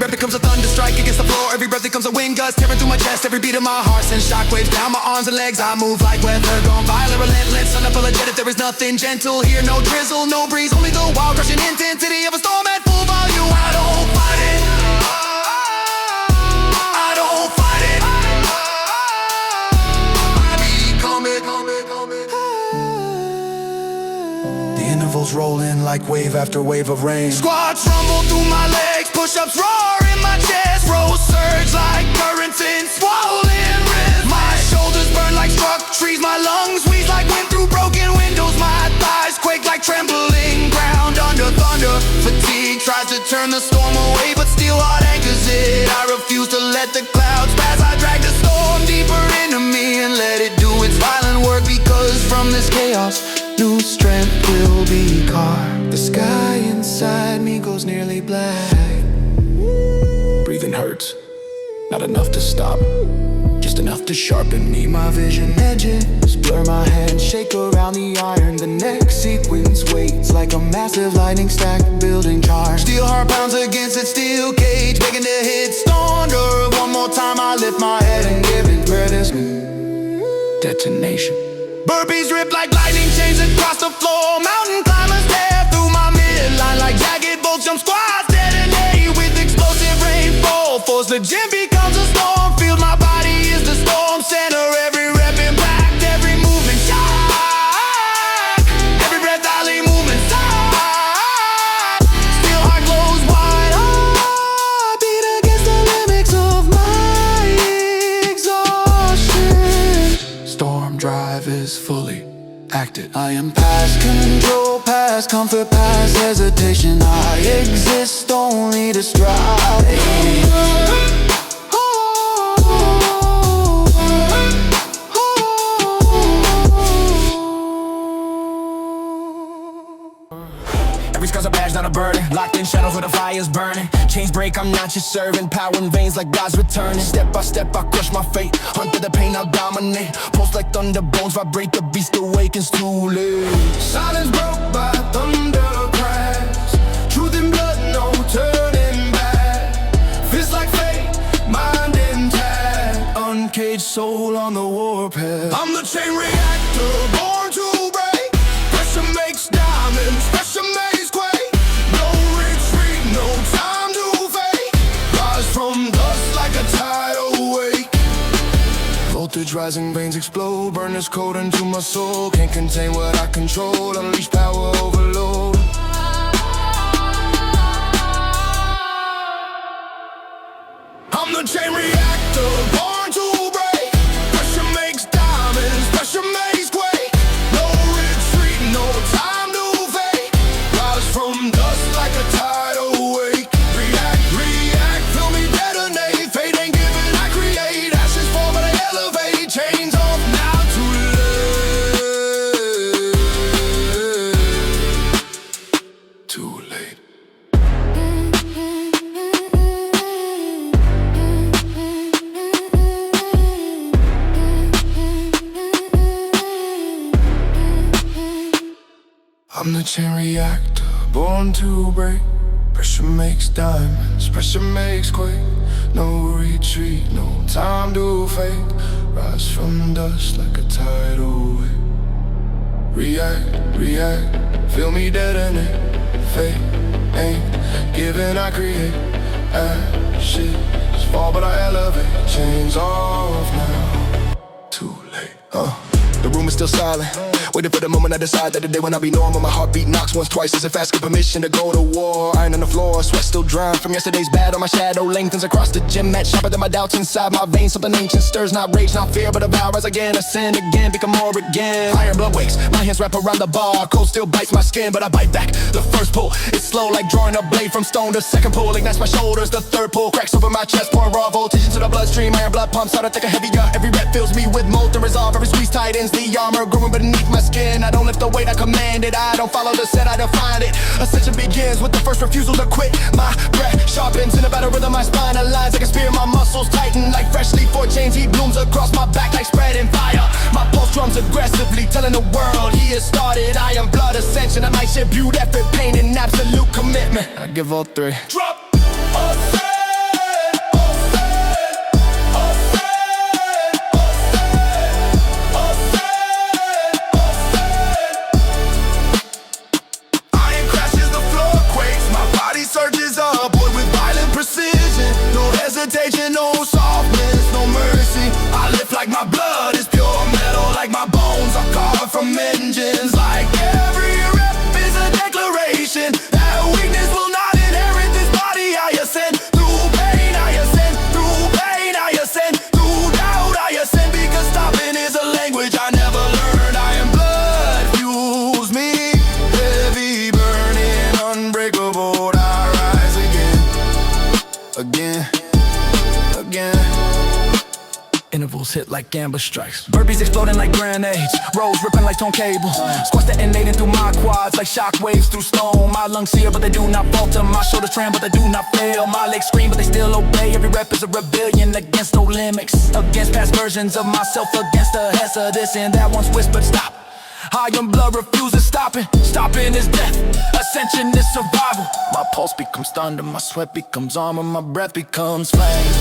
Becomes a thunder strike against the floor. Every breath becomes a wind gust tearing through my chest. Every beat of my heart sends shockwaves down my arms and legs. I move like weather gone violent, relentless, unapologetic. There is nothing gentle here, no drizzle, no breeze, only the wild crushing intensity of a storm at full volume. I don't fight it, I don't fight it, I become it. The intervals roll in like wave after wave of rain. Squats rumble through my legs, push-ups roar in my chest, rolls surge like currents in swollen wrists. My shoulders burn like struck trees, my lungs wheeze like wind through broken windows. My thighs quake like trembling ground under thunder. Fatigue tries to turn the storm away, but steel heart anchors it. I refuse to let the clouds pass. I drag the storm deeper into me and let it do its violent work, because from this chaos new strength will be carved. The sky inside me goes nearly black. Breathing hurts, not enough to stop, just enough to sharpen me. My vision edges blur, my hands shake around the iron. The next sequence waits like a massive lightning stack building charge. Steel heart pounds against its steel cage, begging to hit thunder. One more time I lift my head and give it credit. Detonation. Burpees rip like lightning chains across the floor. Mountain climbers tear through my midline like jagged bolts. Jump squads detonate with explosive rainfall. Force the gym becomes a storm field. My body is the storm center. Every rep impact, every movement shock. Every breath I leave movement stop. Steel heart glows wide. I beat against the limits of my exhaustion. Storm drive is fully acted. I am past control, past comfort, past hesitation. I exist only to strive. Every scar's a badge, not a burden. Locked in shadows where the fire's burning. Chains break, I'm not your servant. Power in veins like God's returning. Step by step, I crush my fate. Hunt through the pain, I'll dominate. Pulse like thunder, bones vibrate. The beast awakens too late. Silence broke by thunder crash. Truth in blood, no turning back. Fist like fate, mind intact. Uncaged soul on the warpath. I'm the chain reactor, born to break. Pressure makes diamonds, pressure makes quake. No retreat, no time to fake. Rise from dust like a tidal wake. Voltage rising, veins explode. Burn this code into my soul. Can't contain what I control. Unleash power overload. I'm the chain reactor, born to break. Pressure makes diamonds, pressure makes quake. No retreat, no time to fake. Rise from dust like a tidal wake. React, react, feel I'm the chain reactor, born to break. Pressure makes diamonds, pressure makes quake. No retreat, no time to fake. Rise from dust like a tidal wave. React, react, feel me detonate. Fate ain't giving, I create. Ashes fall but I elevate. Chains off now, too late. The room is still silent, waiting for the moment I decide that the day when I be normal. My heartbeat knocks once, twice as if asking permission to go to war. Iron on the floor, sweat still drying from yesterday's battle. My shadow lengthens across the gym mat, sharper than my doubts inside my veins. Something ancient stirs, not rage, not fear, but a vow. Rise again, ascend again, become more again. Ironblood wakes, my hands wrap around the bar. Cold still bites my skin, but I bite back. The first pull, it's slow like drawing a blade from stone. The second pull ignites my shoulders. The third pull cracks open my chest, pouring raw voltage into the bloodstream. Iron blood pumps out, I think a heavier. Every rep fills me with molten resolve. Every squeeze tightens the armor growing beneath my skin. I don't lift the weight, I command it. I don't follow the set, I define it. Ascension begins with the first refusal to quit. My breath sharpens in a battle rhythm. My spine aligns like a spear. My muscles tighten like freshly forged chains. Heat blooms across my back like spreading fire. My pulse drums aggressively, telling the world he has started. Ironblood Ascension, a night shift, viewed effort, pain, and absolute commitment. I give all three. Drop. No softness, no mercy. I lift like my blood is pure metal, like my bones are carved from engines. Like every rep is a declaration that weakness will not inherit this body. I ascend through pain, I ascend through pain, I ascend through doubt, I ascend because stopping is a language I never learned. Ironblood fuels me, heavy burning, unbreakable. I rise again. Intervals hit like gambler strikes. Burpees exploding like grenades. Rolls ripping like tone cable. Squats detonating through my quads like shockwaves through stone. My lungs sear but they do not falter. My shoulders tremble but they do not fail. My legs scream but they still obey. Every rep is a rebellion against no limits. Against past versions of myself. Against the hess of this and that once whispered stop. Ironblood refuses stopping. Stopping is death. Ascension is survival. My pulse becomes thunder. My sweat becomes armor. My breath becomes flame.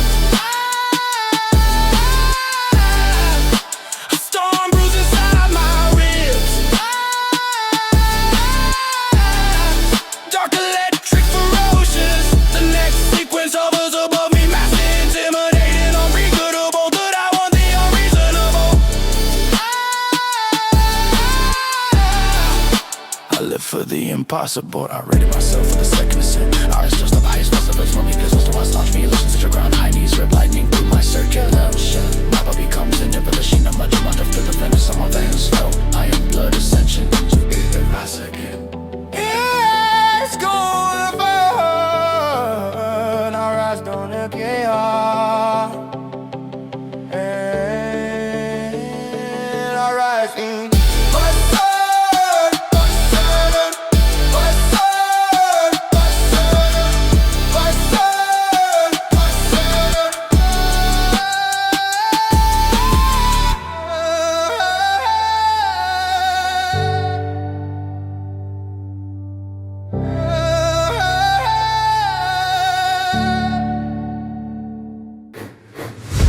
For the impossible, I rated myself for the second ascent. Ours just the highest possible for me, because what's the ones launch me, listen to the ground, high knees, rip lightning through my circulation. My body becomes an evolution, I'm much to feel the finish on my veins flow. Ironblood Ascension, rise again. It's gonna burn, I rise down the chaos. And I rise in.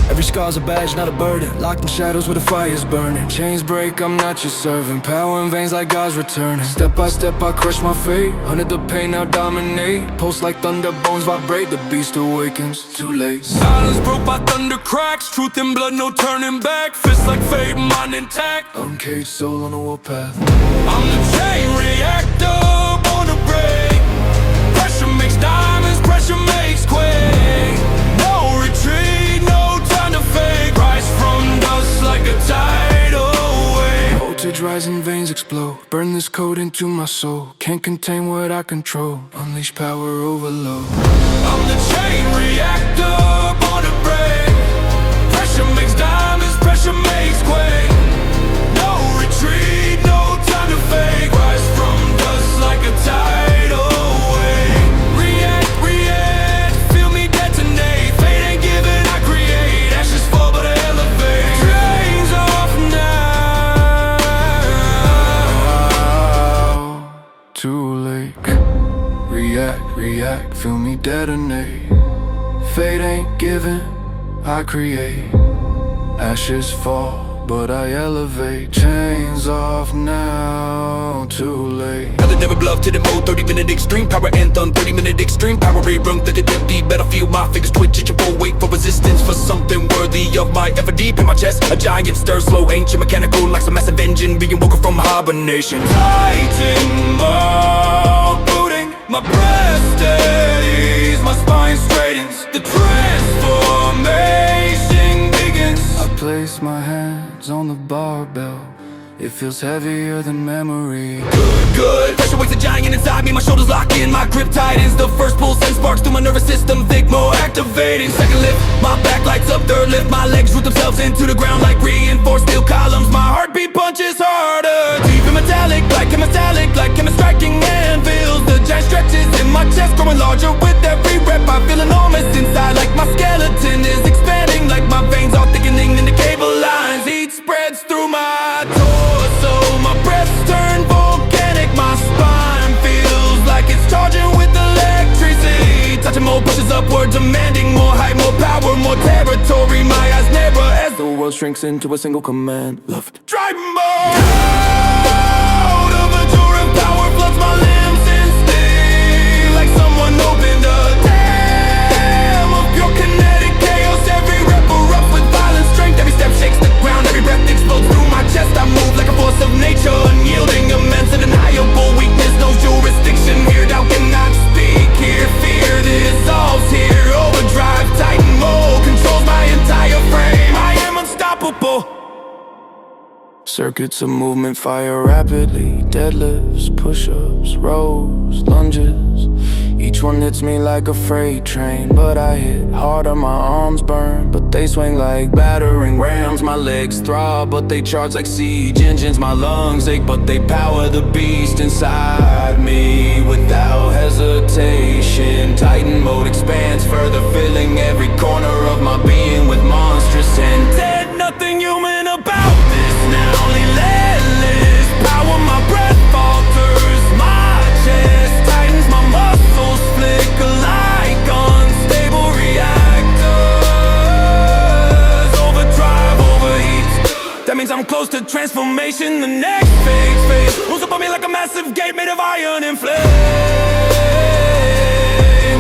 Every scar's a badge, not a burden. Locked in shadows where the fire's burning. Chains break, I'm not your servant. Power in veins like God's returning. Step by step, I crush my fate. Under the pain, now dominate. Pulse like thunder, bones vibrate. The beast awakens, too late. Silence broke by thunder cracks. Truth in blood, no turning back. Fists like fate, mind intact. Uncaged soul on the warpath. I'm the chain reactor, born to break. Pressure makes diamonds, pressure makes quake. No retreat, no time to fake. Rise from dust like a tidal wave. Voltage rising, veins explode. Burn this code into my soul. Can't contain what I control. Unleash power overload. I'm the chain reactor, born to break. Pressure makes diamonds, pressure makes quake. No retreat, no time to fake. Rise from dust like a tidal wave. React, react, feel me detonate. Fate ain't given, I create. Ashes fall but I elevate. Chains off now. react, feel me detonate. Fate ain't given, I create. Ashes fall, but I elevate. Chains off now, too late. Color never bluff to the mode, 30-minute extreme power anthem, 30-minute extreme power rerun, let it empty, battlefield, my fingers twitch, itch and wait for resistance, for something worthy of my effort deep in my chest. A giant stir, slow, ancient, mechanical, like some massive engine, being woken from hibernation. Tighten my booting, my breath steadies, my spine straightens, the transformation begins. I place my hands on the barbell. It feels heavier than memory. Good. Pressure wakes a giant inside me, my shoulders lock in, my grip tightens. The first pull sends sparks through my nervous system, thick, more activating. Second lift, my back lights up, third lift, my legs root themselves into the ground like reinforced steel columns. My heartbeat punches harder, deep and metallic, like chemist striking anvils. The giant stretches in my chest, growing larger with every rep. I feel enormous inside, like my skeleton is expanding, like my veins are thickening in the cable lines. Heat spreads through my torso, my breath's turned volcanic, my spine feels like it's charging with electricity. Touching more pushes upward, demanding more height, more power, more territory. My eyes narrow as the world shrinks into a single command. Love, drive more out of a jar of power, floods my limbs in steel, like someone opened a dam of pure kinetic chaos. Every rep erupts with violent strength, every step shakes the ground, every breath explodes through my chest. I move like a force of nature, unyielding, immense, and undeniable weakness. No jurisdiction here, doubt cannot speak here. Fear dissolves here, overdrive, tighten mode controls my entire frame. I am unstoppable. Circuits of movement fire rapidly. Deadlifts, push-ups, rows, lunges. Each one hits me like a freight train, but I hit harder, my arms burn, but they swing like battering rams. My legs throb, but they charge like siege engines. My lungs ache, but they power the beast inside me without hesitation. Titan mode expands further, filling every corner of my being with monstrous intent. Nothing human about this now, only relentless power. My breath falters, my chest tightens, my muscles flicker like unstable reactors. Overdrive, overheat. That means I'm close to transformation. The next phase moves up on me like a massive gate made of iron and flame.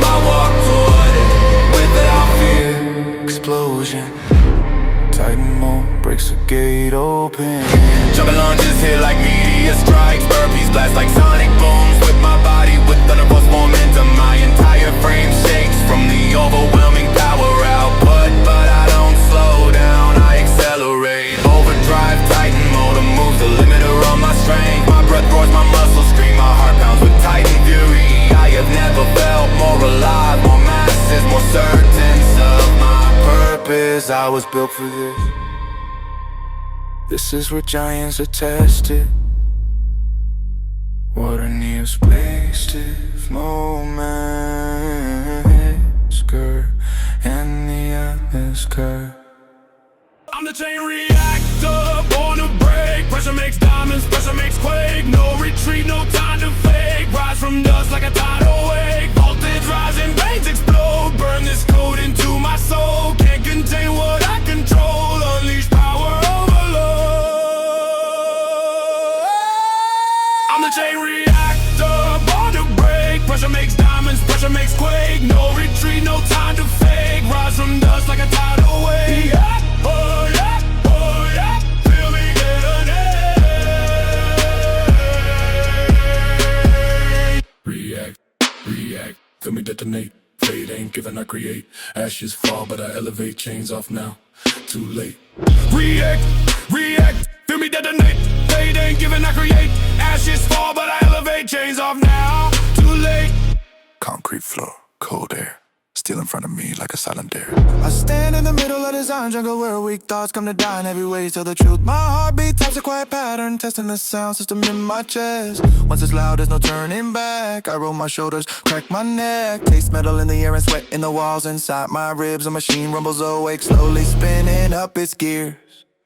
I walk toward it without fear. Explosion. Titan mode breaks the gate open. Jumping lunges hit like meteor strikes, burpees blast like sonic booms. With my body with thunderbolts momentum, my entire frame shakes from the overwhelming power output. But I don't slow down, I accelerate. Overdrive, Titan mode moves the limiter on my strength. My breath roars, my muscles scream, my heart pounds with Titan Fury. I have never felt more alive, more massive, more certain of my purpose. I was built for this. This is where giants are tested. What a near spaceship moment. Skirt and the atmosphere. I'm the chain reactor, born to break. Pressure makes diamonds, pressure makes quake. No retreat, no time to fake. Rise from dust like a tidal wave. Voltage rising, veins explode. Burn this code into my soul. Can't contain what I control. Unleash power overload. I'm the chain reactor, born to break. Pressure makes diamonds, pressure makes quake. No retreat, no time to fake. Rise from dust like a tidal wave. Oh yeah, feel me detonate. React, feel me detonate. Fate ain't given, I create. Ashes fall, but I elevate. Chains off now, too late. React, feel me detonate. Fate ain't given, I create. Ashes fall, but I elevate. Chains off now, too late. Concrete floor, cold air. Still in front of me like a silent dare. I stand in the middle of this iron jungle where weak thoughts come to die in every way to tell the truth. My heartbeat taps a quiet pattern, testing the sound system in my chest. Once it's loud, there's no turning back. I roll my shoulders, crack my neck. Taste metal in the air and sweat in the walls inside my ribs. A machine rumbles awake, slowly spinning up its gears.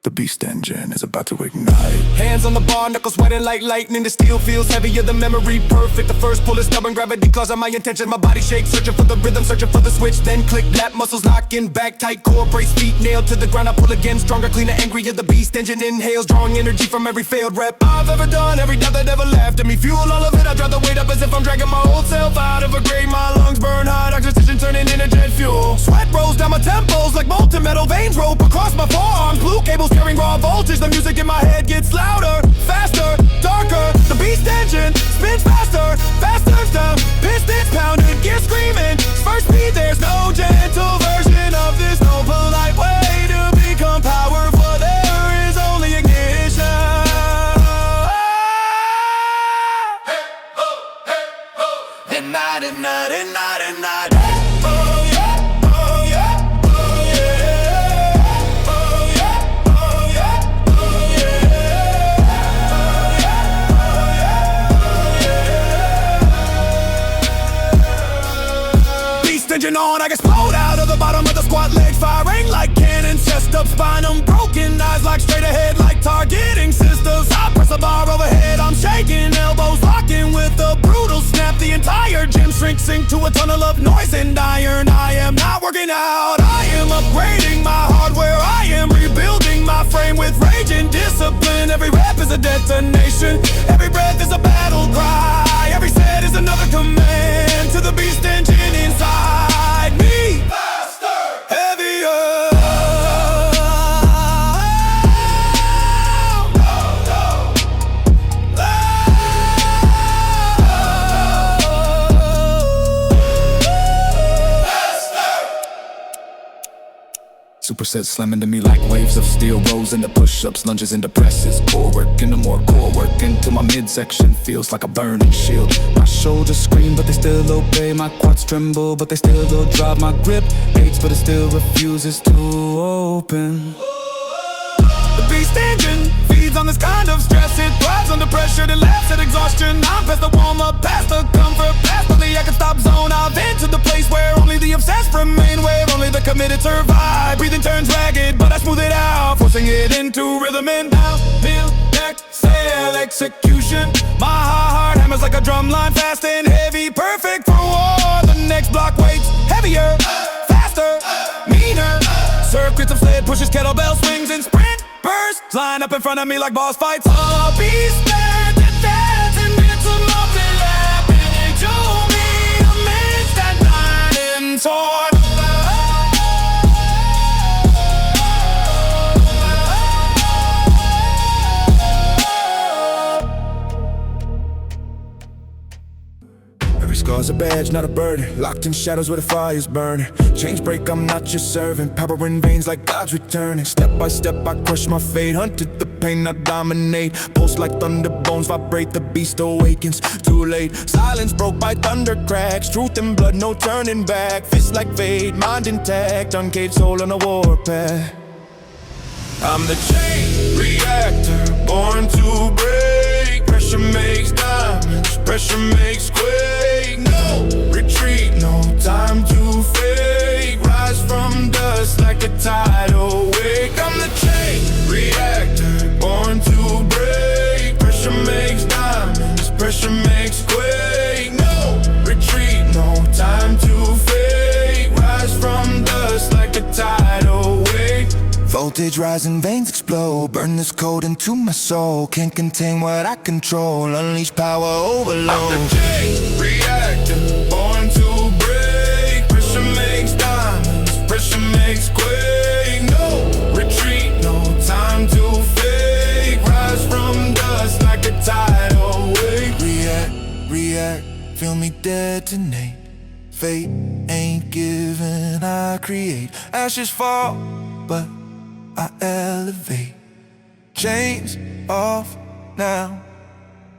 The beast engine is about to ignite. Hands on the bar, knuckles sweating like lightning. The steel feels heavier, the memory perfect. The first pull is stubborn, gravity claws on my intention. My body shakes, searching for the rhythm, searching for the switch. Then click, that muscles locking, back tight, core brace, feet nailed to the ground. I pull again, stronger, cleaner, angrier. The beast engine inhales, drawing energy from every failed rep I've ever done. Every doubt that ever laughed at me, fuel all of it. I drop the weight up as if I'm dragging my old self out of a grave. My lungs burn hot, oxygen turning into jet fuel. Sweat rolls down my temples like molten metal. Veins rope across my forearms, blue cables carrying raw voltage. The music in my head gets louder, faster, darker. The beast engine spins faster, fast turns down, pistons pounding, gear screaming. First speed, there's no gentle version of this. No polite way to become powerful. There is only ignition. And night, and night, and night, and night. Oh yeah, oh yeah, oh yeah. Oh yeah, oh yeah, oh yeah. Beast engine on, I explode out of the bottom of the squat, legs firing like cannons. Chest up, spine unbroken, eyes locked straight ahead like targeting sisters. I press the bar overhead, I'm shaking, elbows locking with a brutal snap. The entire gym shrinks into a tunnel of noise and iron. I am not working out, I am upgrading my hardware. I am rebuilding my frame with rage and discipline. Every rep is a detonation, every breath is a battle cry. Every set is another command to the beast engine inside me. Faster, heavier. Supersets slam into me like waves of steel. Rolls into push-ups, lunges into presses. Core work into more core work until my midsection feels like a burning shield. My shoulders scream but they still obey. My quads tremble but they still don't drop. My grip hates but it still refuses to open. The beast engine feeds on this kind of stress. It thrives under pressure, then laughs at exhaustion. I'm past the warm-up, past the comfort, past the I can stop zone. I've entered the place where only the obsessed remain, where only the committed survive. Breathing turns ragged, but I smooth it out, forcing it into rhythm and downhill, exhale, execution. My heart hammers like a drum line, fast and heavy, perfect for war. The next block waits heavier, faster, meaner. Circuits of sled pushes, kettlebell swings and sprint bursts line up in front of me like boss fights. A beast there to dance and bits of multi happening to me amidst that night and torn. Every scar's a badge, not a burden. Locked in shadows where the fire's burning. Change break, I'm not your servant. Power in veins like God's returning. Step by step, I crush my fate. Hunted the pain, I dominate. Pulse like thunder, bones vibrate. The beast awakens, too late. Silence broke by thunder cracks. Truth and blood, no turning back. Fists like fate, mind intact. Uncaged soul on a warpath. I'm the chain reactor, born to break. Pressure makes diamonds, pressure makes quake. No retreat, no time to fake. Rise from dust like a tidal wake. I'm the chain reactor, born to break. Pressure makes diamonds, pressure makes quake. No retreat, no time to fake. Rise from dust like a tidal wake. Voltage rising, veins explode. Burn this code into my soul. Can't contain what I control. Unleash power overload. I'm the chain reactor, born to break. Pressure makes diamonds, pressure makes quake. No retreat, no time to fake. Rise from dust like a tidal wave. React, feel me detonate. Fate ain't given, I create. Ashes fall, but I elevate. Chains off now,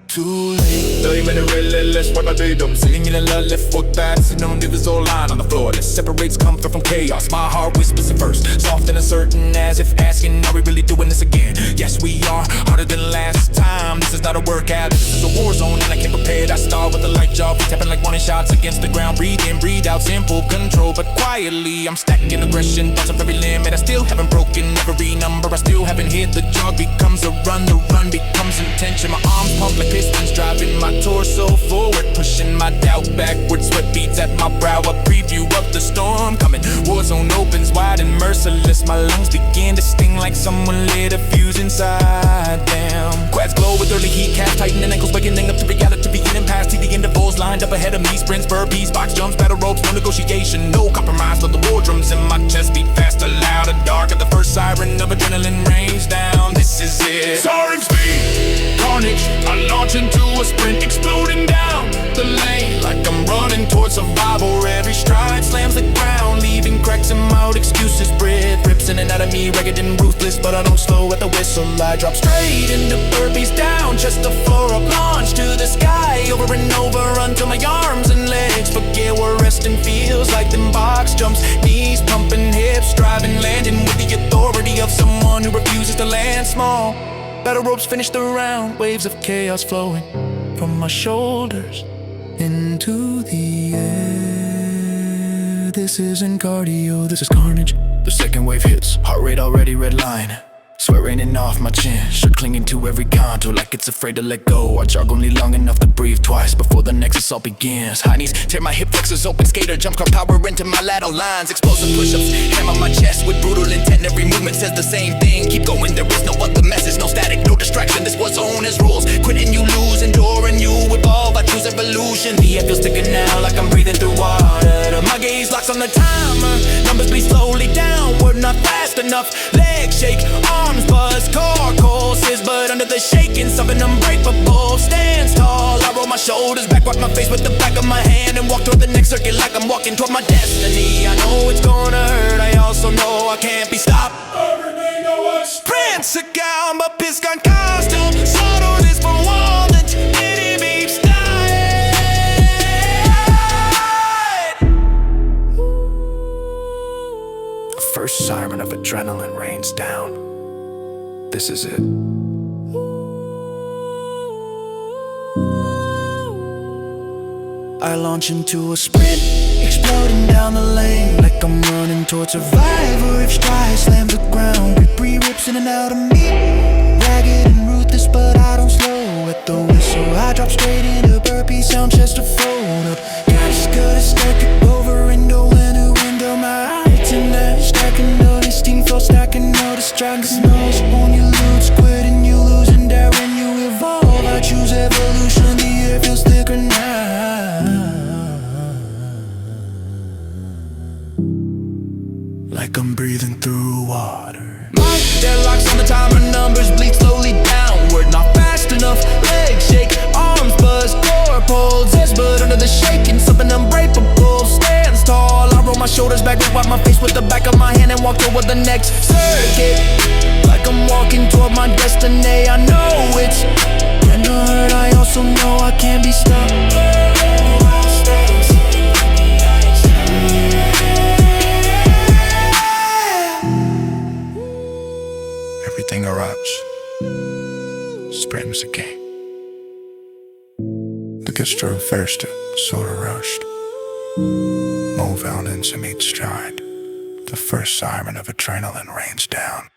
too late. Flame in the relentless, what I did them. Sitting in a left foot that sitting on the all line on the floor that separates comfort from chaos. My heart whispers at first, soft and uncertain, as if asking, are we really doing this again? Yes, we are, harder than last time. This is not a workout, this is a war zone, and I came prepared. I start with a light job, tapping like warning shots against the ground. Breathe in, breathe out, simple control, but quietly I'm stacking aggression, thoughts of every limit. I still haven't broken every number, I still haven't hit the jog. Becomes a run, the run becomes intention. My arms pump like pistons, driving my torso forward, pushing my doubt backwards. Sweat beads at my brow, a preview of the storm coming. Warzone opens wide and merciless. My lungs begin to sting like someone lit a fuse inside. Damn. Quads glow with early heat, calves tightening, ankles waking up to reality, beginning past the intervals lined up ahead of me. Sprints, burpees, box jumps, battle ropes, no negotiation, no compromise. Let the war drums in my chest beat faster, louder, darker. The first siren of adrenaline rains down. This is it. Soaring speed, carnage. I launch into a sprint, exploding down the lane like I'm running towards survival. Every stride slams the ground, leaving cracks in my old excuses. Breath rips in and out of me, ragged and ruthless, but I don't slow at the whistle. I drop straight into burpees, down just the floor up, launch to the sky, over and over until my arms and legs forget where resting feels like. Them box jumps, knees pumping, hips driving, landing with the authority of someone who refuses to land small. Battle ropes finish the round, waves of chaos flowing from my shoulders into the air. This isn't cardio, this is carnage. The second wave hits, heart rate already redline. Sweat raining off my chin, shirt clinging to every contour like it's afraid to let go. I jog only long enough to breathe twice before the next assault begins. High knees tear my hip flexors open, skater jump car power into my lateral lines. Explosive push-ups, hammer my chest with brutal intent. Every movement says the same thing, keep going, there is no other message. No static, no distraction, this war zone is rules. Quit and you lose, endure and you evolve. I choose evolution, the air feels thicker now like I'm breathing through water. My gaze locks on the timer, numbers bleed slowly downward, not fast enough. Legs shake, arms buzz, core courses, but under the shaking, something unbreakable stands tall. I roll my shoulders back, wipe my face with the back of my hand, and walk toward the next circuit like I'm walking toward my destiny. I know it's gonna hurt, I also know I can't be stopped. Everything I was Prancer-gown, but piskan costume, sorter is for wallet, enemy style. First siren of adrenaline rains down. This is it. I launch into a sprint, exploding down the lane like I'm running towards survival. If stride slams the ground, debris rips in and out of me. Ragged and ruthless, but I don't slow at the whistle. I drop straight into burpee, sound chest to fold up. Gotta stack it over window and a window. My heights in that stacking all this steam flow, stacking all the strongest nose. On you lose, quit and you lose, and there when you evolve. I choose evolution, the air feels thicker now, like I'm breathing through water. My deadlocks on the timer, numbers bleed slowly downward, not fast enough. Legs shake, arms buzz, core pulls, but under the shaking, something unbreakable stands tall. I roll my shoulders back, wipe my face with the back of my hand, and walk toward the next circuit like I'm walking toward my destiny. I know it's gonna hurt, I also know I can't be stopped. Everything erupts. Springs again. The gesture first, sort of rushed. Move out into each stride. The first siren of adrenaline rains down.